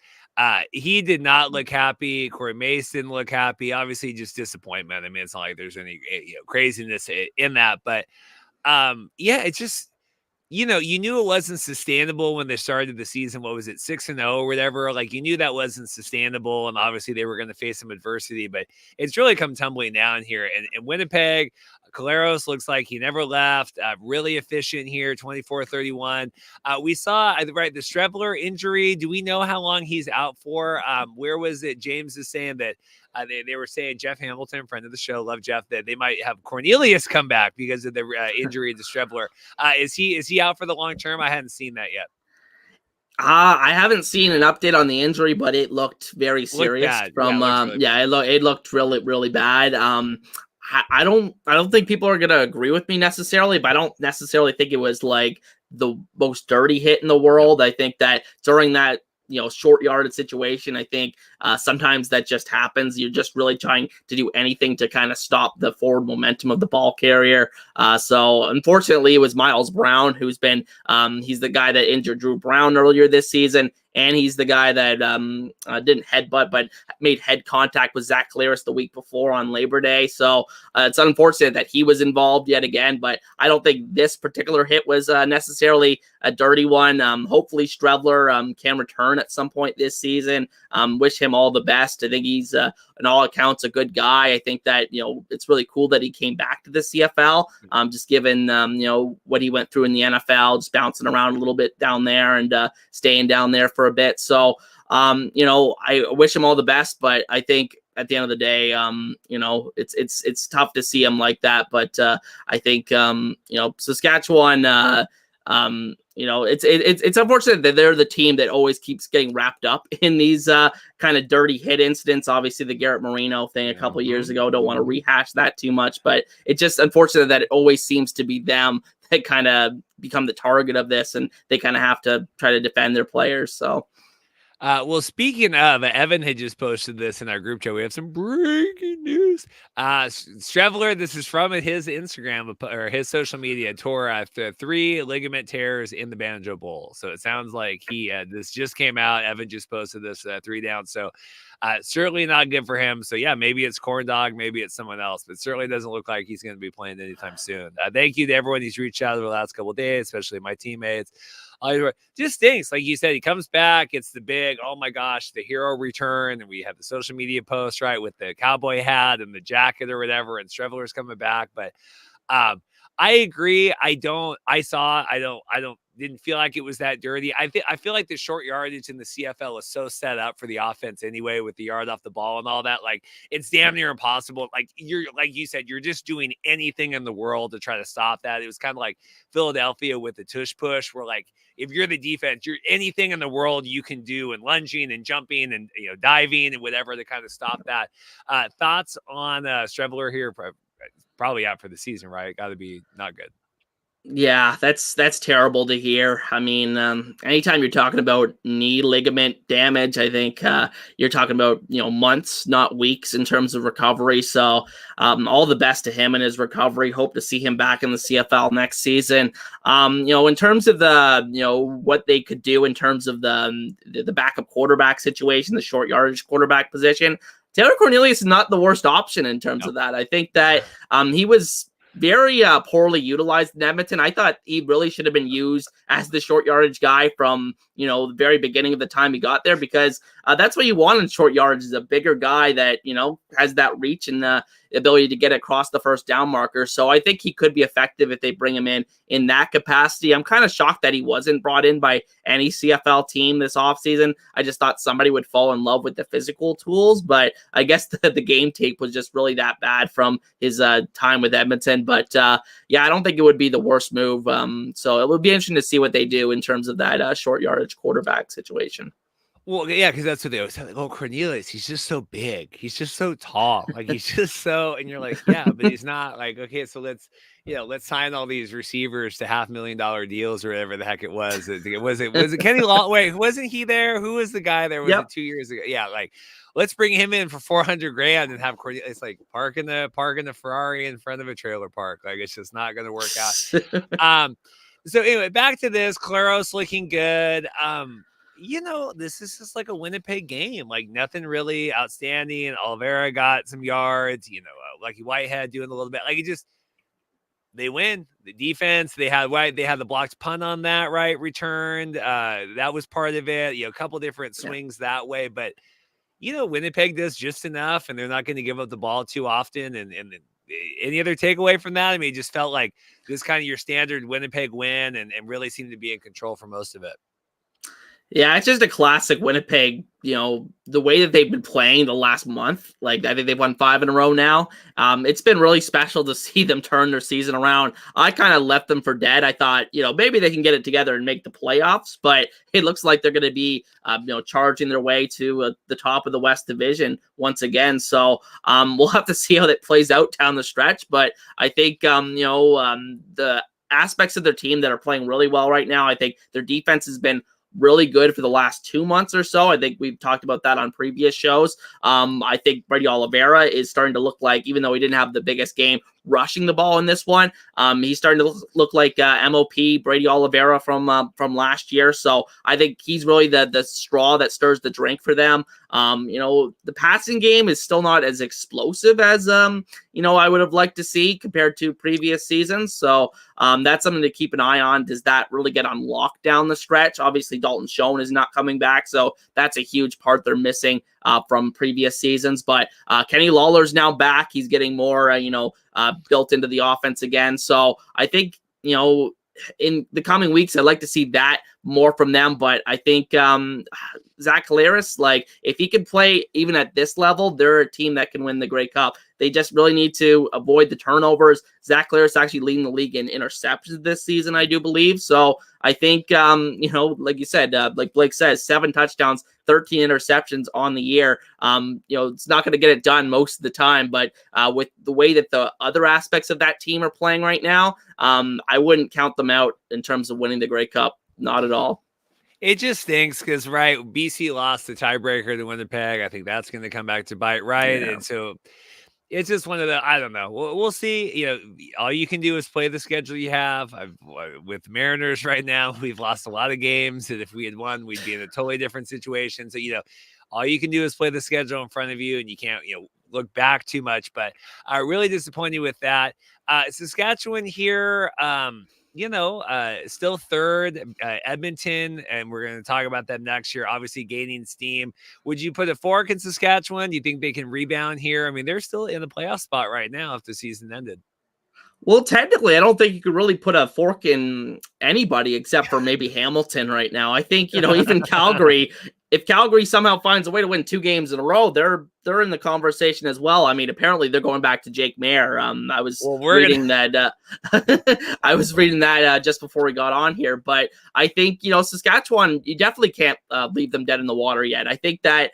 He did not look happy. Corey Mason didn't look happy. Obviously, just disappointment. I mean, it's not like there's any craziness in that, but it's just. You knew it wasn't sustainable when they started the season. What was it, 6-0 or whatever? Like, you knew that wasn't sustainable, and obviously they were going to face some adversity. But it's really come tumbling down here. And Winnipeg, Caleros looks like he never left. Really efficient here, 24-31. We saw the Strebler injury. Do we know how long he's out for? Where was it? James is saying that. They were saying Jeff Hamilton, friend of the show, love Jeff, that they might have Cornelius come back because of the injury to Strebler. Is he out for the long term? I hadn't seen that yet. I haven't seen an update on the injury, but it looked very serious. It looked really, really bad. I don't think people are gonna agree with me necessarily, but I don't necessarily think it was like the most dirty hit in the world. I think that during that short yarded situation, I think sometimes that just happens. You're just really trying to do anything to kind of stop the forward momentum of the ball carrier. So unfortunately, it was Miles Brown, who's been he's the guy that injured Drew Brown earlier this season. And he's the guy that didn't headbutt, but made head contact with Zach Caleros the week before on Labor Day. So it's unfortunate that he was involved yet again, but I don't think this particular hit was necessarily a dirty one. Hopefully Strebler can return at some point this season. Wish him all the best. I think he's, in all accounts, a good guy. I think that, it's really cool that he came back to the CFL, just given, what he went through in the NFL, just bouncing around a little bit down there and staying down there for a bit. So, I wish him all the best, but I think at the end of the day, it's tough to see him like that. But I think, Saskatchewan, it's unfortunate that they're the team that always keeps getting wrapped up in these kind of dirty hit incidents. Obviously, the Garrett Marino thing a couple years ago. Don't want to rehash that too much, but it's just unfortunate that it always seems to be them that kind of become the target of this, and they kind of have to try to defend their players. So. Well, speaking of, Evan had just posted this in our group chat. We have some breaking news. Strebler, this is from his Instagram or his social media, tore 3 ligament tears in the Banjo Bowl. So it sounds like this just came out. Evan just posted this 3 down. So certainly not good for him. So yeah, maybe it's Corn Dog, maybe it's someone else, but certainly doesn't look like he's going to be playing anytime soon. Thank you to everyone who's reached out over the last couple of days, especially my teammates. Just stinks. Like you said, he comes back. It's the big, oh my gosh, the hero return. And we have the social media post, right, with the cowboy hat and the jacket or whatever. And Strebler's coming back. But I agree. Didn't feel like it was that dirty. I feel like the short yardage in the CFL is so set up for the offense anyway, with the yard off the ball and all that. Like, it's damn near impossible. Like you said, you're just doing anything in the world to try to stop that. It was kind of like Philadelphia with the tush push, where like, if you're the defense, you're anything in the world you can do, and lunging and jumping and diving and whatever to kind of stop that. Thoughts on Strebler here? Probably out for the season, right? Got to be not good. Yeah, that's terrible to hear. I mean, anytime you're talking about knee ligament damage, I think you're talking about months, not weeks, in terms of recovery. So, all the best to him and his recovery. Hope to see him back in the CFL next season. In terms of the what they could do in terms of the backup quarterback situation, the short yardage quarterback position. Taylor Cornelius is not the worst option in terms No. of that. I think that he was very poorly utilized in Edmonton. I thought he really should have been used as the short yardage guy from the very beginning of the time he got there, because that's what you want in short yardage, is a bigger guy that has that reach and the ability to get across the first down marker. So I think he could be effective if they bring him in that capacity. I'm kind of shocked that he wasn't brought in by any CFL team this offseason. I just thought somebody would fall in love with the physical tools, but I guess the game tape was just really that bad from his time with Edmonton. But yeah, I don't think it would be the worst move. So it would be interesting to see what they do in terms of that short yardage quarterback situation. Well, yeah, because that's what they always say. Like, oh, Cornelius, he's just so big. He's just so tall. Like, he's just so, and you're like, yeah, but he's not. Like, okay, so let's sign all these receivers to $500,000 deals or whatever the heck it was. Was it Kenny Law? Wait, wasn't he there? Who was the guy there? Was it 2 years ago? Yeah, like, let's bring him in for $400,000 and have Cornelius. It's like parking the Ferrari in front of a trailer park. Like, it's just not going to work out. So anyway, back to this. Claros looking good. This is just like a Winnipeg game, like nothing really outstanding. Oliveira got some yards, Lucky Whitehead doing a little bit. Like they win. The defense, they had the blocked punt on that, right? Returned. That was part of it. A couple different swings that way, but Winnipeg does just enough, and they're not going to give up the ball too often. And any other takeaway from that? I mean, it just felt like this kind of your standard Winnipeg win, and really seemed to be in control for most of it. Yeah, it's just a classic Winnipeg, the way that they've been playing the last month. Like, I think they've won 5 in a row now. It's been really special to see them turn their season around. I kind of left them for dead. I thought, maybe they can get it together and make the playoffs, but it looks like they're going to be, charging their way to the top of the West Division once again. So we'll have to see how that plays out down the stretch. But I think, the aspects of their team that are playing really well right now, I think their defense has been really good for the last 2 months or so. I think we've talked about that on previous shows. I think Brady Oliveira is starting to look like, even though he didn't have the biggest game rushing the ball in this one, he's starting to look like MOP Brady Oliveira from last year. So I think he's really the straw that stirs the drink for them. The passing game is still not as explosive as I would have liked to see compared to previous seasons. So that's something to keep an eye on. Does that really get unlocked down the stretch? Obviously, Dalton Schoen is not coming back, so that's a huge part they're missing from previous seasons. But Kenny Lawler's now back. He's getting more, built into the offense again. So I think, in the coming weeks, I'd like to see that more from them. But I think Zach Collaros, like, if he can play even at this level, they're a team that can win the Grey Cup. They just really need to avoid the turnovers. Zach Collaros actually leading the league in interceptions this season, I do believe. So I think, like you said, like Blake says, 7 touchdowns, 13 interceptions on the year. It's not going to get it done most of the time, but with the way that the other aspects of that team are playing right now, I wouldn't count them out in terms of winning the Grey Cup. Not at all. It just stinks because, right, BC lost the tiebreaker to Winnipeg. I think that's going to come back to bite, right? Yeah. And so it's just one of the, I don't know. We'll see. All you can do is play the schedule you have. With Mariners right now, we've lost a lot of games, and if we had won, we'd be in a totally different situation. So, all you can do is play the schedule in front of you, and you can't, look back too much. But really disappointed with that. Saskatchewan here, still third, Edmonton, and we're going to talk about them next year, obviously gaining steam. Would you put a fork in Saskatchewan? Do you think they can rebound here? I mean, they're still in the playoff spot right now if the season ended. Well, technically, I don't think you could really put a fork in anybody except for maybe Hamilton right now. I think, even Calgary, if Calgary somehow finds a way to win 2 games in a row, they're in the conversation as well. I mean, apparently they're going back to Jake Mayer. I was reading that. I was reading that just before we got on here. But I think, Saskatchewan, you definitely can't leave them dead in the water yet. I think that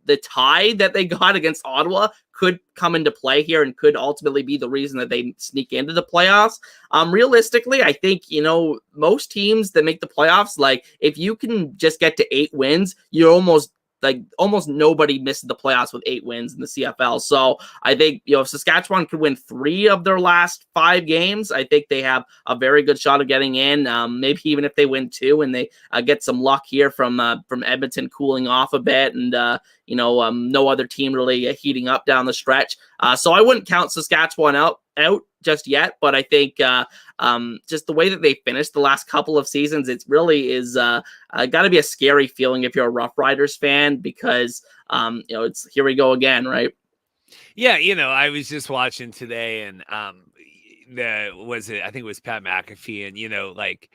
the tie that they got against Ottawa could come into play here and could ultimately be the reason that they sneak into the playoffs. Realistically, I think, most teams that make the playoffs, like if you can just get to 8 wins, you're almost nobody misses the playoffs with 8 wins in the CFL. So I think, if Saskatchewan could win 3 of their last 5 games, I think they have a very good shot of getting in. Maybe even if they win 2 and they get some luck here from Edmonton cooling off a bit and, no other team really heating up down the stretch. So I wouldn't count Saskatchewan out just yet, but I think just the way that they finished the last couple of seasons, it really is got to be a scary feeling if you're a Roughriders fan because it's here we go again, right? Yeah, I was just watching today, and I think it was Pat McAfee, and like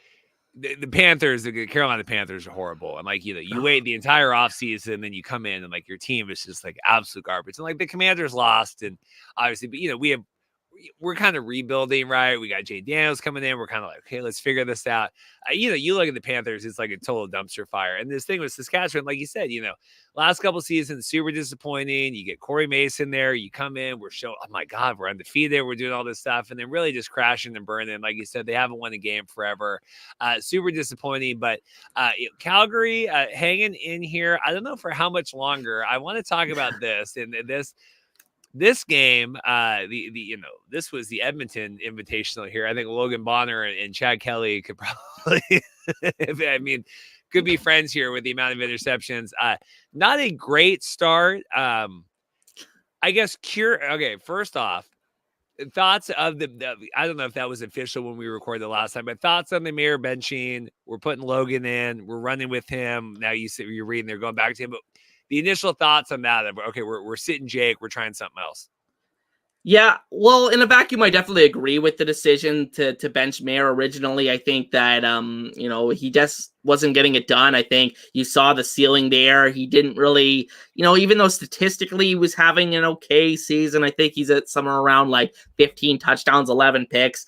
the Panthers, the Carolina Panthers are horrible, and like you wait the entire offseason, then you come in and like your team is just like absolute garbage, and like the Commanders lost, and obviously, but we're kind of rebuilding, right? We got Jay Daniels coming in. We're kind of like, okay, let's figure this out. You look at the Panthers, it's like a total dumpster fire. And this thing with Saskatchewan, like you said, last couple seasons, super disappointing. You get Corey Mason there. You come in, oh my God, we're undefeated. We're doing all this stuff. And then really just crashing and burning. Like you said, they haven't won a game forever. Super disappointing. But Calgary hanging in here. I don't know for how much longer. I want to talk about this. And this game, this was the Edmonton Invitational here. I think Logan Bonner and Chad Kelly could probably, could be friends here with the amount of interceptions. Not a great start. I guess okay, first off, thoughts of I don't know if that was official when we recorded the last time, but thoughts on the Mayor benching. We're putting Logan in. We're running with him. Now you're reading, they're going back to him, but the initial thoughts on that, okay, we're sitting Jake, we're trying something else. Yeah, well, in a vacuum, I definitely agree with the decision to bench Mayer originally. I think that, he just wasn't getting it done. I think you saw the ceiling there. He didn't really, even though statistically he was having an okay season, I think he's at somewhere around like 15 touchdowns, 11 picks.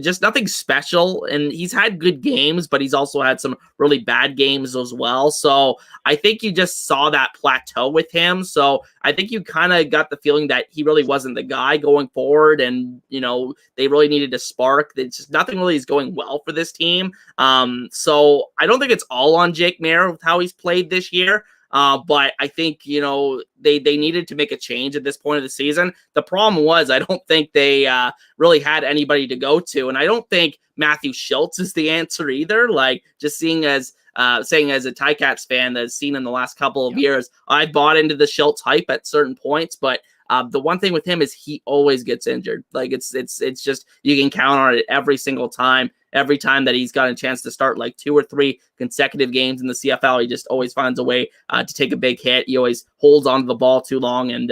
Just nothing special. And he's had good games, but he's also had some really bad games as well. So I think you just saw that plateau with him. So I think you kind of got the feeling that he really wasn't the guy going forward. And, they really needed a spark. It's just nothing really is going well for this team. So I don't think it's all on Jake Mayer with how he's played this year. But I think, they needed to make a change at this point of the season. The problem was, I don't think they really had anybody to go to. And I don't think Matthew Schultz is the answer either. Like, just saying as a Ticats fan that's seen in the last couple of years, I bought into the Schultz hype at certain points, but the one thing with him is he always gets injured. Like it's just, you can count on it every single time. Every time that he's got a chance to start like 2 or 3 consecutive games in the CFL, he just always finds a way to take a big hit. He always holds onto the ball too long and,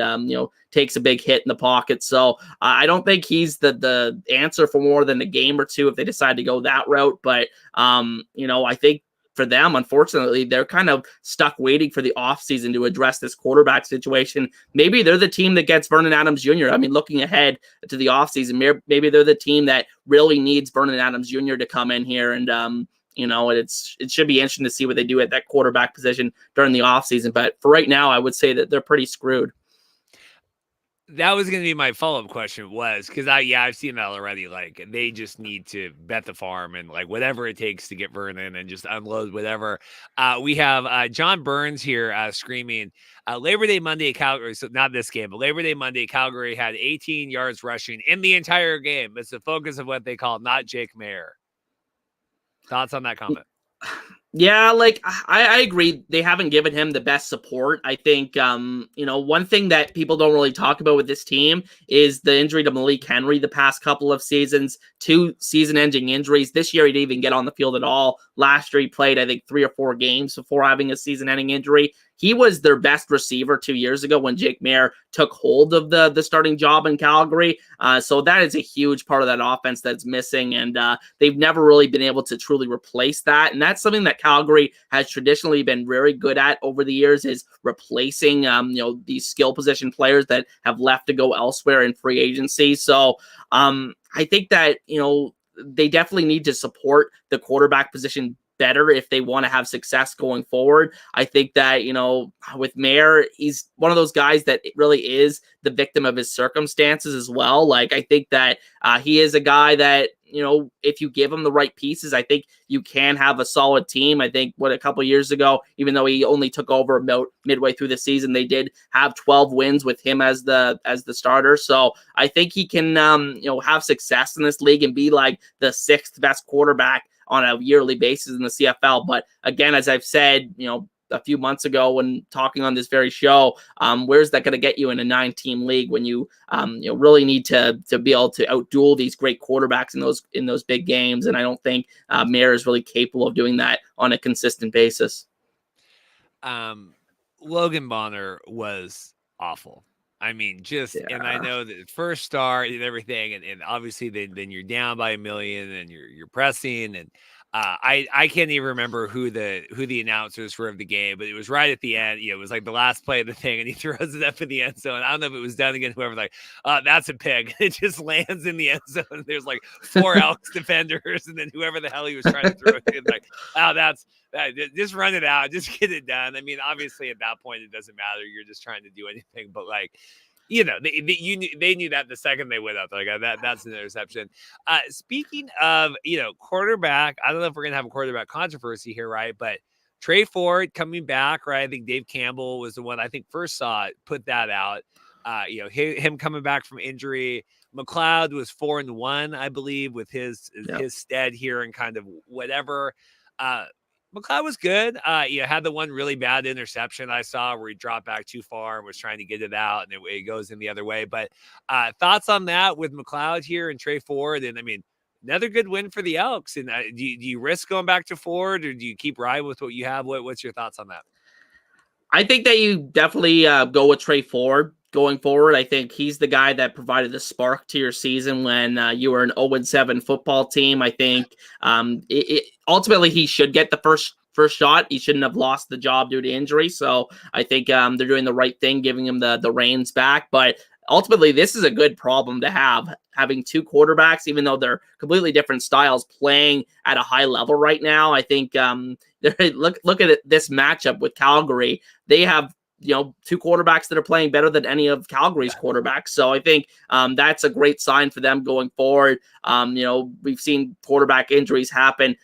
takes a big hit in the pocket. So I don't think he's the answer for more than a game or 2 if they decide to go that route. But, I think for them, unfortunately, they're kind of stuck waiting for the offseason to address this quarterback situation. Maybe they're the team that gets Vernon Adams Jr. I mean, looking ahead to the offseason, maybe they're the team that really needs Vernon Adams Jr. to come in here. And, it should be interesting to see what they do at that quarterback position during the offseason. But for right now, I would say that they're pretty screwed. That was going to be my follow-up question because I've seen that already. Like they just need to bet the farm and like whatever it takes to get Vernon and just unload whatever. We have John Burns here screaming Labor Day Monday Calgary. So not this game, but Labor Day Monday Calgary had 18 yards rushing in the entire game. It's the focus of what they call not Jake Mayer. Thoughts on that comment? Yeah, like I agree. They haven't given him the best support. I think, one thing that people don't really talk about with this team is the injury to Malik Henry the past couple of seasons, 2 season-ending injuries. This year, he didn't even get on the field at all. Last year, he played, I think, 3 or 4 games before having a season-ending injury. He was their best receiver 2 years ago when Jake Mayer took hold of the starting job in Calgary. So that is a huge part of that offense that's missing, and they've never really been able to truly replace that. And that's something that Calgary has traditionally been very good at over the years, is replacing these skill position players that have left to go elsewhere in free agency. So I think that they definitely need to support the quarterback position better if they want to have success going forward. I think that, with Mayer, he's one of those guys that really is the victim of his circumstances as well. Like, I think that he is a guy that, if you give him the right pieces, I think you can have a solid team. I think a couple of years ago, even though he only took over about midway through the season, they did have 12 wins with him as the starter. So I think he can, have success in this league and be like the sixth best quarterback on a yearly basis in the CFL. But again, as I've said, a few months ago when talking on this very show, where's that going to get you in a 9-team league when you really need to be able to outduel these great quarterbacks in those big games? And I don't think Mayer is really capable of doing that on a consistent basis. Logan Bonner was awful. I mean, and I know that first start and everything, and obviously then you're down by 1 million and you're pressing, and I can't even remember who the announcers were of the game, but it was right at the end. It was like the last play of the thing, and he throws it up in the end zone. I don't know if it was done again. Whoever's like, that's a pig. It just lands in the end zone. There's like 4 Elks defenders, and then whoever the hell he was trying to throw it to, like, just run it out, just get it done. I mean, obviously at that point it doesn't matter. You're just trying to do anything, but like, they knew that the second they went up. Like, that's an interception. Speaking of, quarterback, I don't know if we're gonna have a quarterback controversy here, right? But Trey Ford coming back, right? I think Dave Campbell was the one I think first saw it, put that out. Him coming back from injury. McLeod was 4-1, I believe, with his stead here and kind of whatever. McLeod was good. Had the one really bad interception I saw where he dropped back too far and was trying to get it out, and it goes in the other way. But thoughts on that with McLeod here and Trey Ford? And I mean, another good win for the Elks. And do you risk going back to Ford, or do you keep riding with what you have? What's your thoughts on that? I think that you definitely go with Trey Ford going forward. I think he's the guy that provided the spark to your season when you were an 0-7 football team. I think ultimately he should get the first shot. He shouldn't have lost the job due to injury. So I think they're doing the right thing, giving him the reins back. But ultimately, this is a good problem to have, having 2 quarterbacks, even though they're completely different styles, playing at a high level right now. I think look at this matchup with Calgary. They have 2 quarterbacks that are playing better than any of Calgary's quarterbacks. So I think that's a great sign for them going forward. We've seen quarterback injuries happen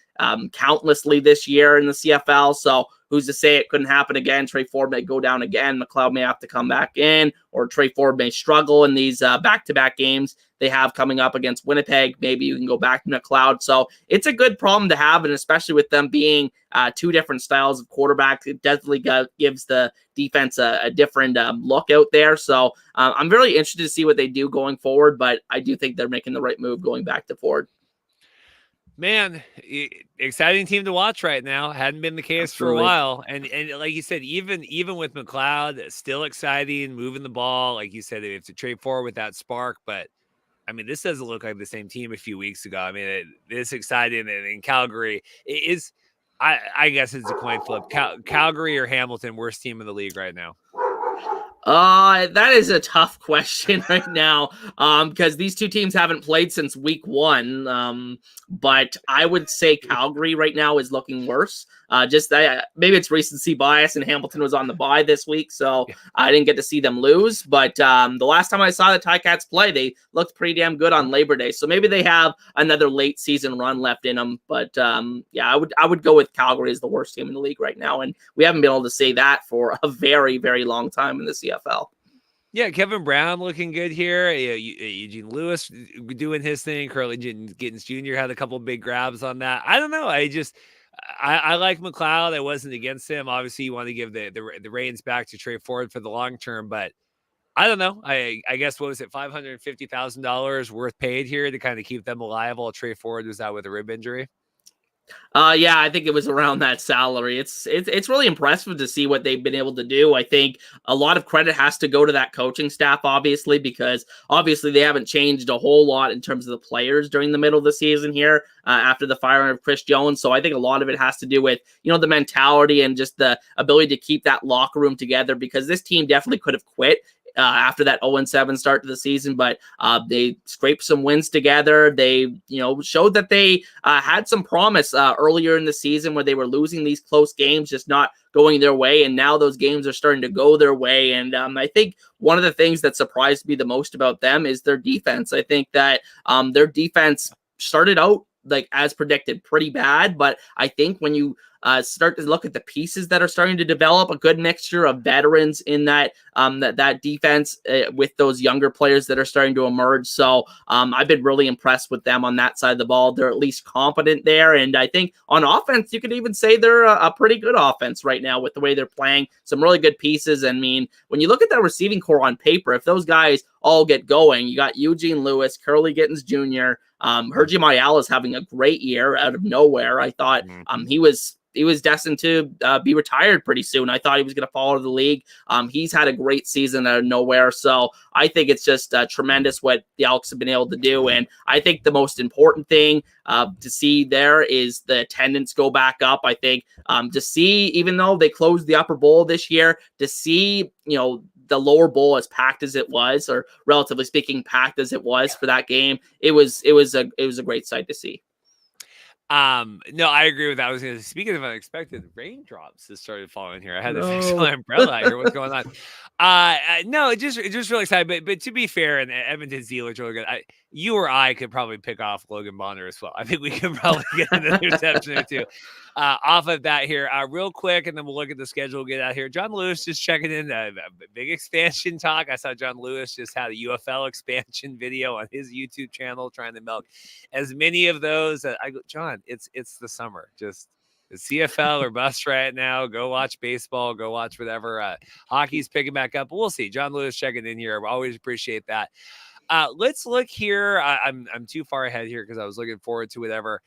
countlessly this year in the CFL. So who's to say it couldn't happen again? Trey Ford may go down again. McLeod may have to come back in, or Trey Ford may struggle in these back-to-back games they have coming up against Winnipeg. Maybe you can go back to McLeod. So it's a good problem to have, and especially with them being 2 different styles of quarterback, it definitely gives the defense a different look out there. So I'm really interested to see what they do going forward, but I do think they're making the right move going back to Ford. Man, exciting team to watch right now. Hadn't been the case Absolutely. for a while. And like you said, even with McLeod, still exciting, moving the ball. Like you said, they have to trade forward with that spark. But, I mean, this doesn't look like the same team a few weeks ago. I mean, it's exciting. And in Calgary, it is, I guess it's a coin flip. Calgary or Hamilton, worst team in the league right now? That is a tough question right now, because these 2 teams haven't played since week 1. But I would say Calgary right now is looking worse. Maybe it's recency bias, and Hamilton was on the bye this week, so I didn't get to see them lose. But the last time I saw the Ticats play, they looked pretty damn good on Labor Day. So maybe they have another late season run left in them. But I would go with Calgary as the worst team in the league right now, and we haven't been able to say that for a very, very long time in the CFL. Yeah, Kevin Brown looking good here. Eugene Lewis doing his thing. Curly Gittens Jr. had a couple big grabs on that. I don't know. I like McLeod. I wasn't against him. Obviously, you want to give the reins back to Trey Ford for the long term, but I don't know. I guess, what was it, $550,000 worth paid here to kind of keep them alive while Trey Ford was out with a rib injury? Yeah, I think it was around that salary. It's really impressive to see what they've been able to do. I think a lot of credit has to go to that coaching staff, obviously, because obviously they haven't changed a whole lot in terms of the players during the middle of the season here after the firing of Chris Jones. So I think a lot of it has to do with, the mentality and just the ability to keep that locker room together, because this team definitely could have quit after that 0-7 start to the season, but they scraped some wins together. They, showed that they had some promise earlier in the season where they were losing these close games, just not going their way. And now those games are starting to go their way. And I think one of the things that surprised me the most about them is their defense. I think that their defense started out, like as predicted, pretty bad. But I think when you start to look at the pieces that are starting to develop, a good mixture of veterans in that that defense with those younger players that are starting to emerge. So I've been really impressed with them on that side of the ball. They're at least competent there. And I think on offense, you could even say they're a pretty good offense right now with the way they're playing. Some really good pieces. I mean, when you look at that receiving core on paper, if those guys all get going, you got Eugene Lewis, Curly Gittens Jr., Hergy Mayala is having a great year out of nowhere. I thought he was destined to be retired pretty soon. I thought he was going to fall out of the league. He's had a great season out of nowhere. So I think it's just tremendous what the Elks have been able to do. And I think the most important thing to see there is the attendance go back up. I think to see, even though they closed the upper bowl this year, to see, the lower bowl as packed as it was, or relatively speaking, packed as it was for that game, it was a great sight to see. No, I agree with that. I was going to, speaking of unexpected, raindrops has started falling here. I had this excellent umbrella out here. What's going on? No, it just really excited. But to be fair, and Edmonton's dealers really good. You or I could probably pick off Logan Bonner as well. I think we could probably get an interception or two off of that here real quick, and then we'll look at the schedule, get out here. John Lewis just checking in, big expansion talk. I saw John Lewis just had a UFL expansion video on his YouTube channel, trying to milk as many of those. I go, John, it's the summer. Just the CFL or bust right now. Go watch baseball. Go watch whatever. Hockey's picking back up. We'll see. John Lewis checking in here. I always appreciate that. Let's look here. I'm too far ahead here because I was looking forward to whatever.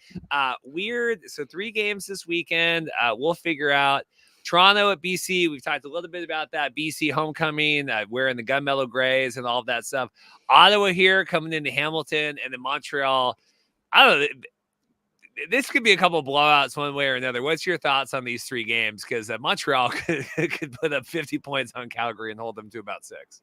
Weird. So 3 games this weekend. We'll figure out. Toronto at BC. We've talked a little bit about that. BC homecoming, wearing the gunmetal grays and all of that stuff. Ottawa here coming into Hamilton, and then Montreal. I don't know. This could be a couple of blowouts one way or another. What's your thoughts on these 3 games? Because Montreal could put up 50 points on Calgary and hold them to about 6.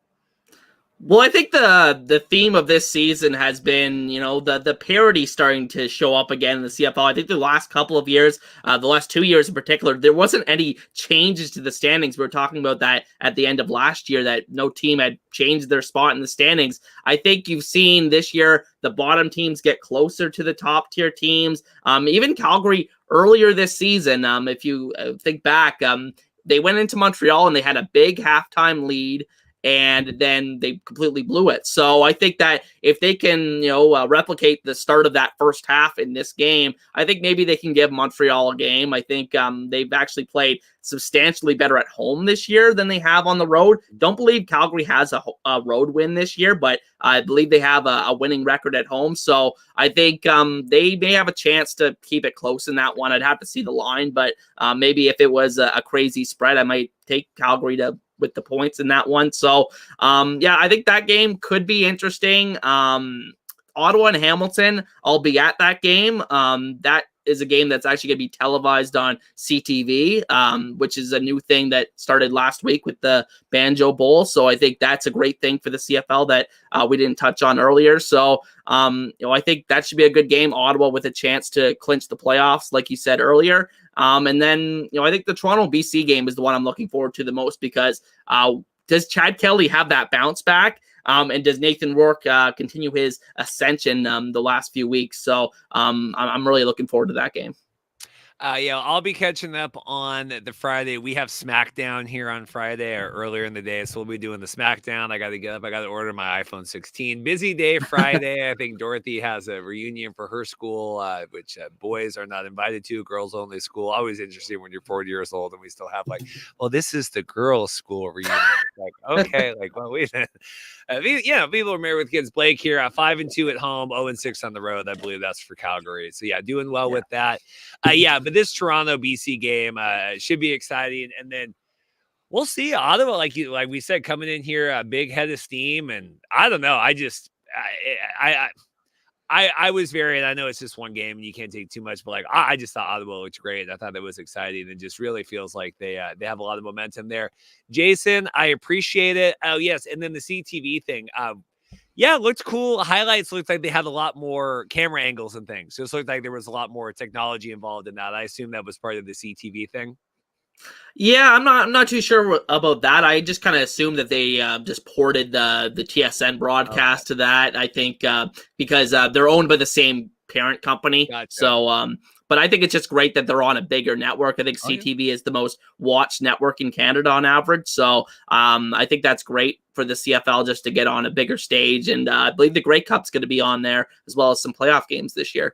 Well, I think the theme of this season has been, the parity starting to show up again in the CFL. I think the last couple of years, the last 2 years in particular, there wasn't any changes to the standings. We were talking about that at the end of last year, that no team had changed their spot in the standings. I think you've seen this year the bottom teams get closer to the top tier teams. Even Calgary earlier this season, if you think back, they went into Montreal and they had a big halftime lead, and then they completely blew it. So I think that if they can, replicate the start of that first half in this game, I think maybe they can give Montreal a game. I think they've actually played substantially better at home this year than they have on the road. Don't believe Calgary has a road win this year, but I believe they have a winning record at home. So I think they may have a chance to keep it close in that one. I'd have to see the line, but maybe if it was a crazy spread, I might take Calgary with the points in that one. So, I think that game could be interesting. Ottawa and Hamilton, I'll be at that game. That is a game that's actually going to be televised on CTV, which is a new thing that started last week with the Banjo Bowl. So I think that's a great thing for the CFL that we didn't touch on earlier. So, I think that should be a good game. Ottawa with a chance to clinch the playoffs, like you said earlier. And then, I think the Toronto BC game is the one I'm looking forward to the most, because does Chad Kelly have that bounce back? And does Nathan Rourke continue his ascension the last few weeks? So I'm really looking forward to that game. I'll be catching up on the Friday. We have SmackDown here on Friday or earlier in the day, so we'll be doing the SmackDown. I got to get up. I got to order my iPhone 16. Busy day Friday. I think Dorothy has a reunion for her school, which boys are not invited to. Girls only school. Always interesting when you're 40 years old and we still have this is the girls' school reunion. It's okay, wait a minute. People are married with kids. Blake here, 5-2 at home, 0-6 on the road. I believe that's for Calgary. So doing well with that. But this Toronto BC game should be exciting, and then we'll see Ottawa, like we said, coming in here a big head of steam, and I don't know. I was very, and I know it's just one game and you can't take too much, but like I just thought Ottawa looked great. I thought that was exciting and just really feels like they have a lot of momentum there. Jason, I appreciate it. Oh yes, and then the CTV thing. Yeah, it looked cool. Highlights looked like they had a lot more camera angles and things. Just looked like there was a lot more technology involved in that. I assume that was part of the CTV thing. Yeah, I'm not too sure about that. I just kind of assumed that they just ported the TSN broadcast to that. I think because they're owned by the same parent company. Gotcha. So but I think it's just great that they're on a bigger network. I think CTV is the most watched network in Canada on average. So I think that's great for the CFL just to get on a bigger stage. And I believe the Grey Cup's going to be on there as well as some playoff games this year.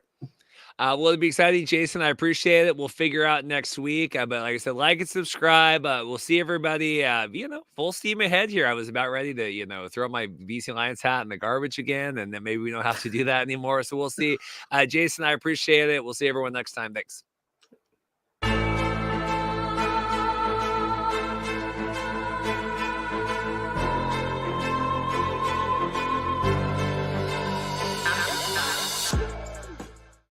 Well, it'd be exciting, Jason. I appreciate it. We'll figure out next week. But like I said, like and subscribe. We'll see everybody, full steam ahead here. I was about ready to, throw my BC Lions hat in the garbage again. And then maybe we don't have to do that anymore. So we'll see. Jason, I appreciate it. We'll see everyone next time. Thanks.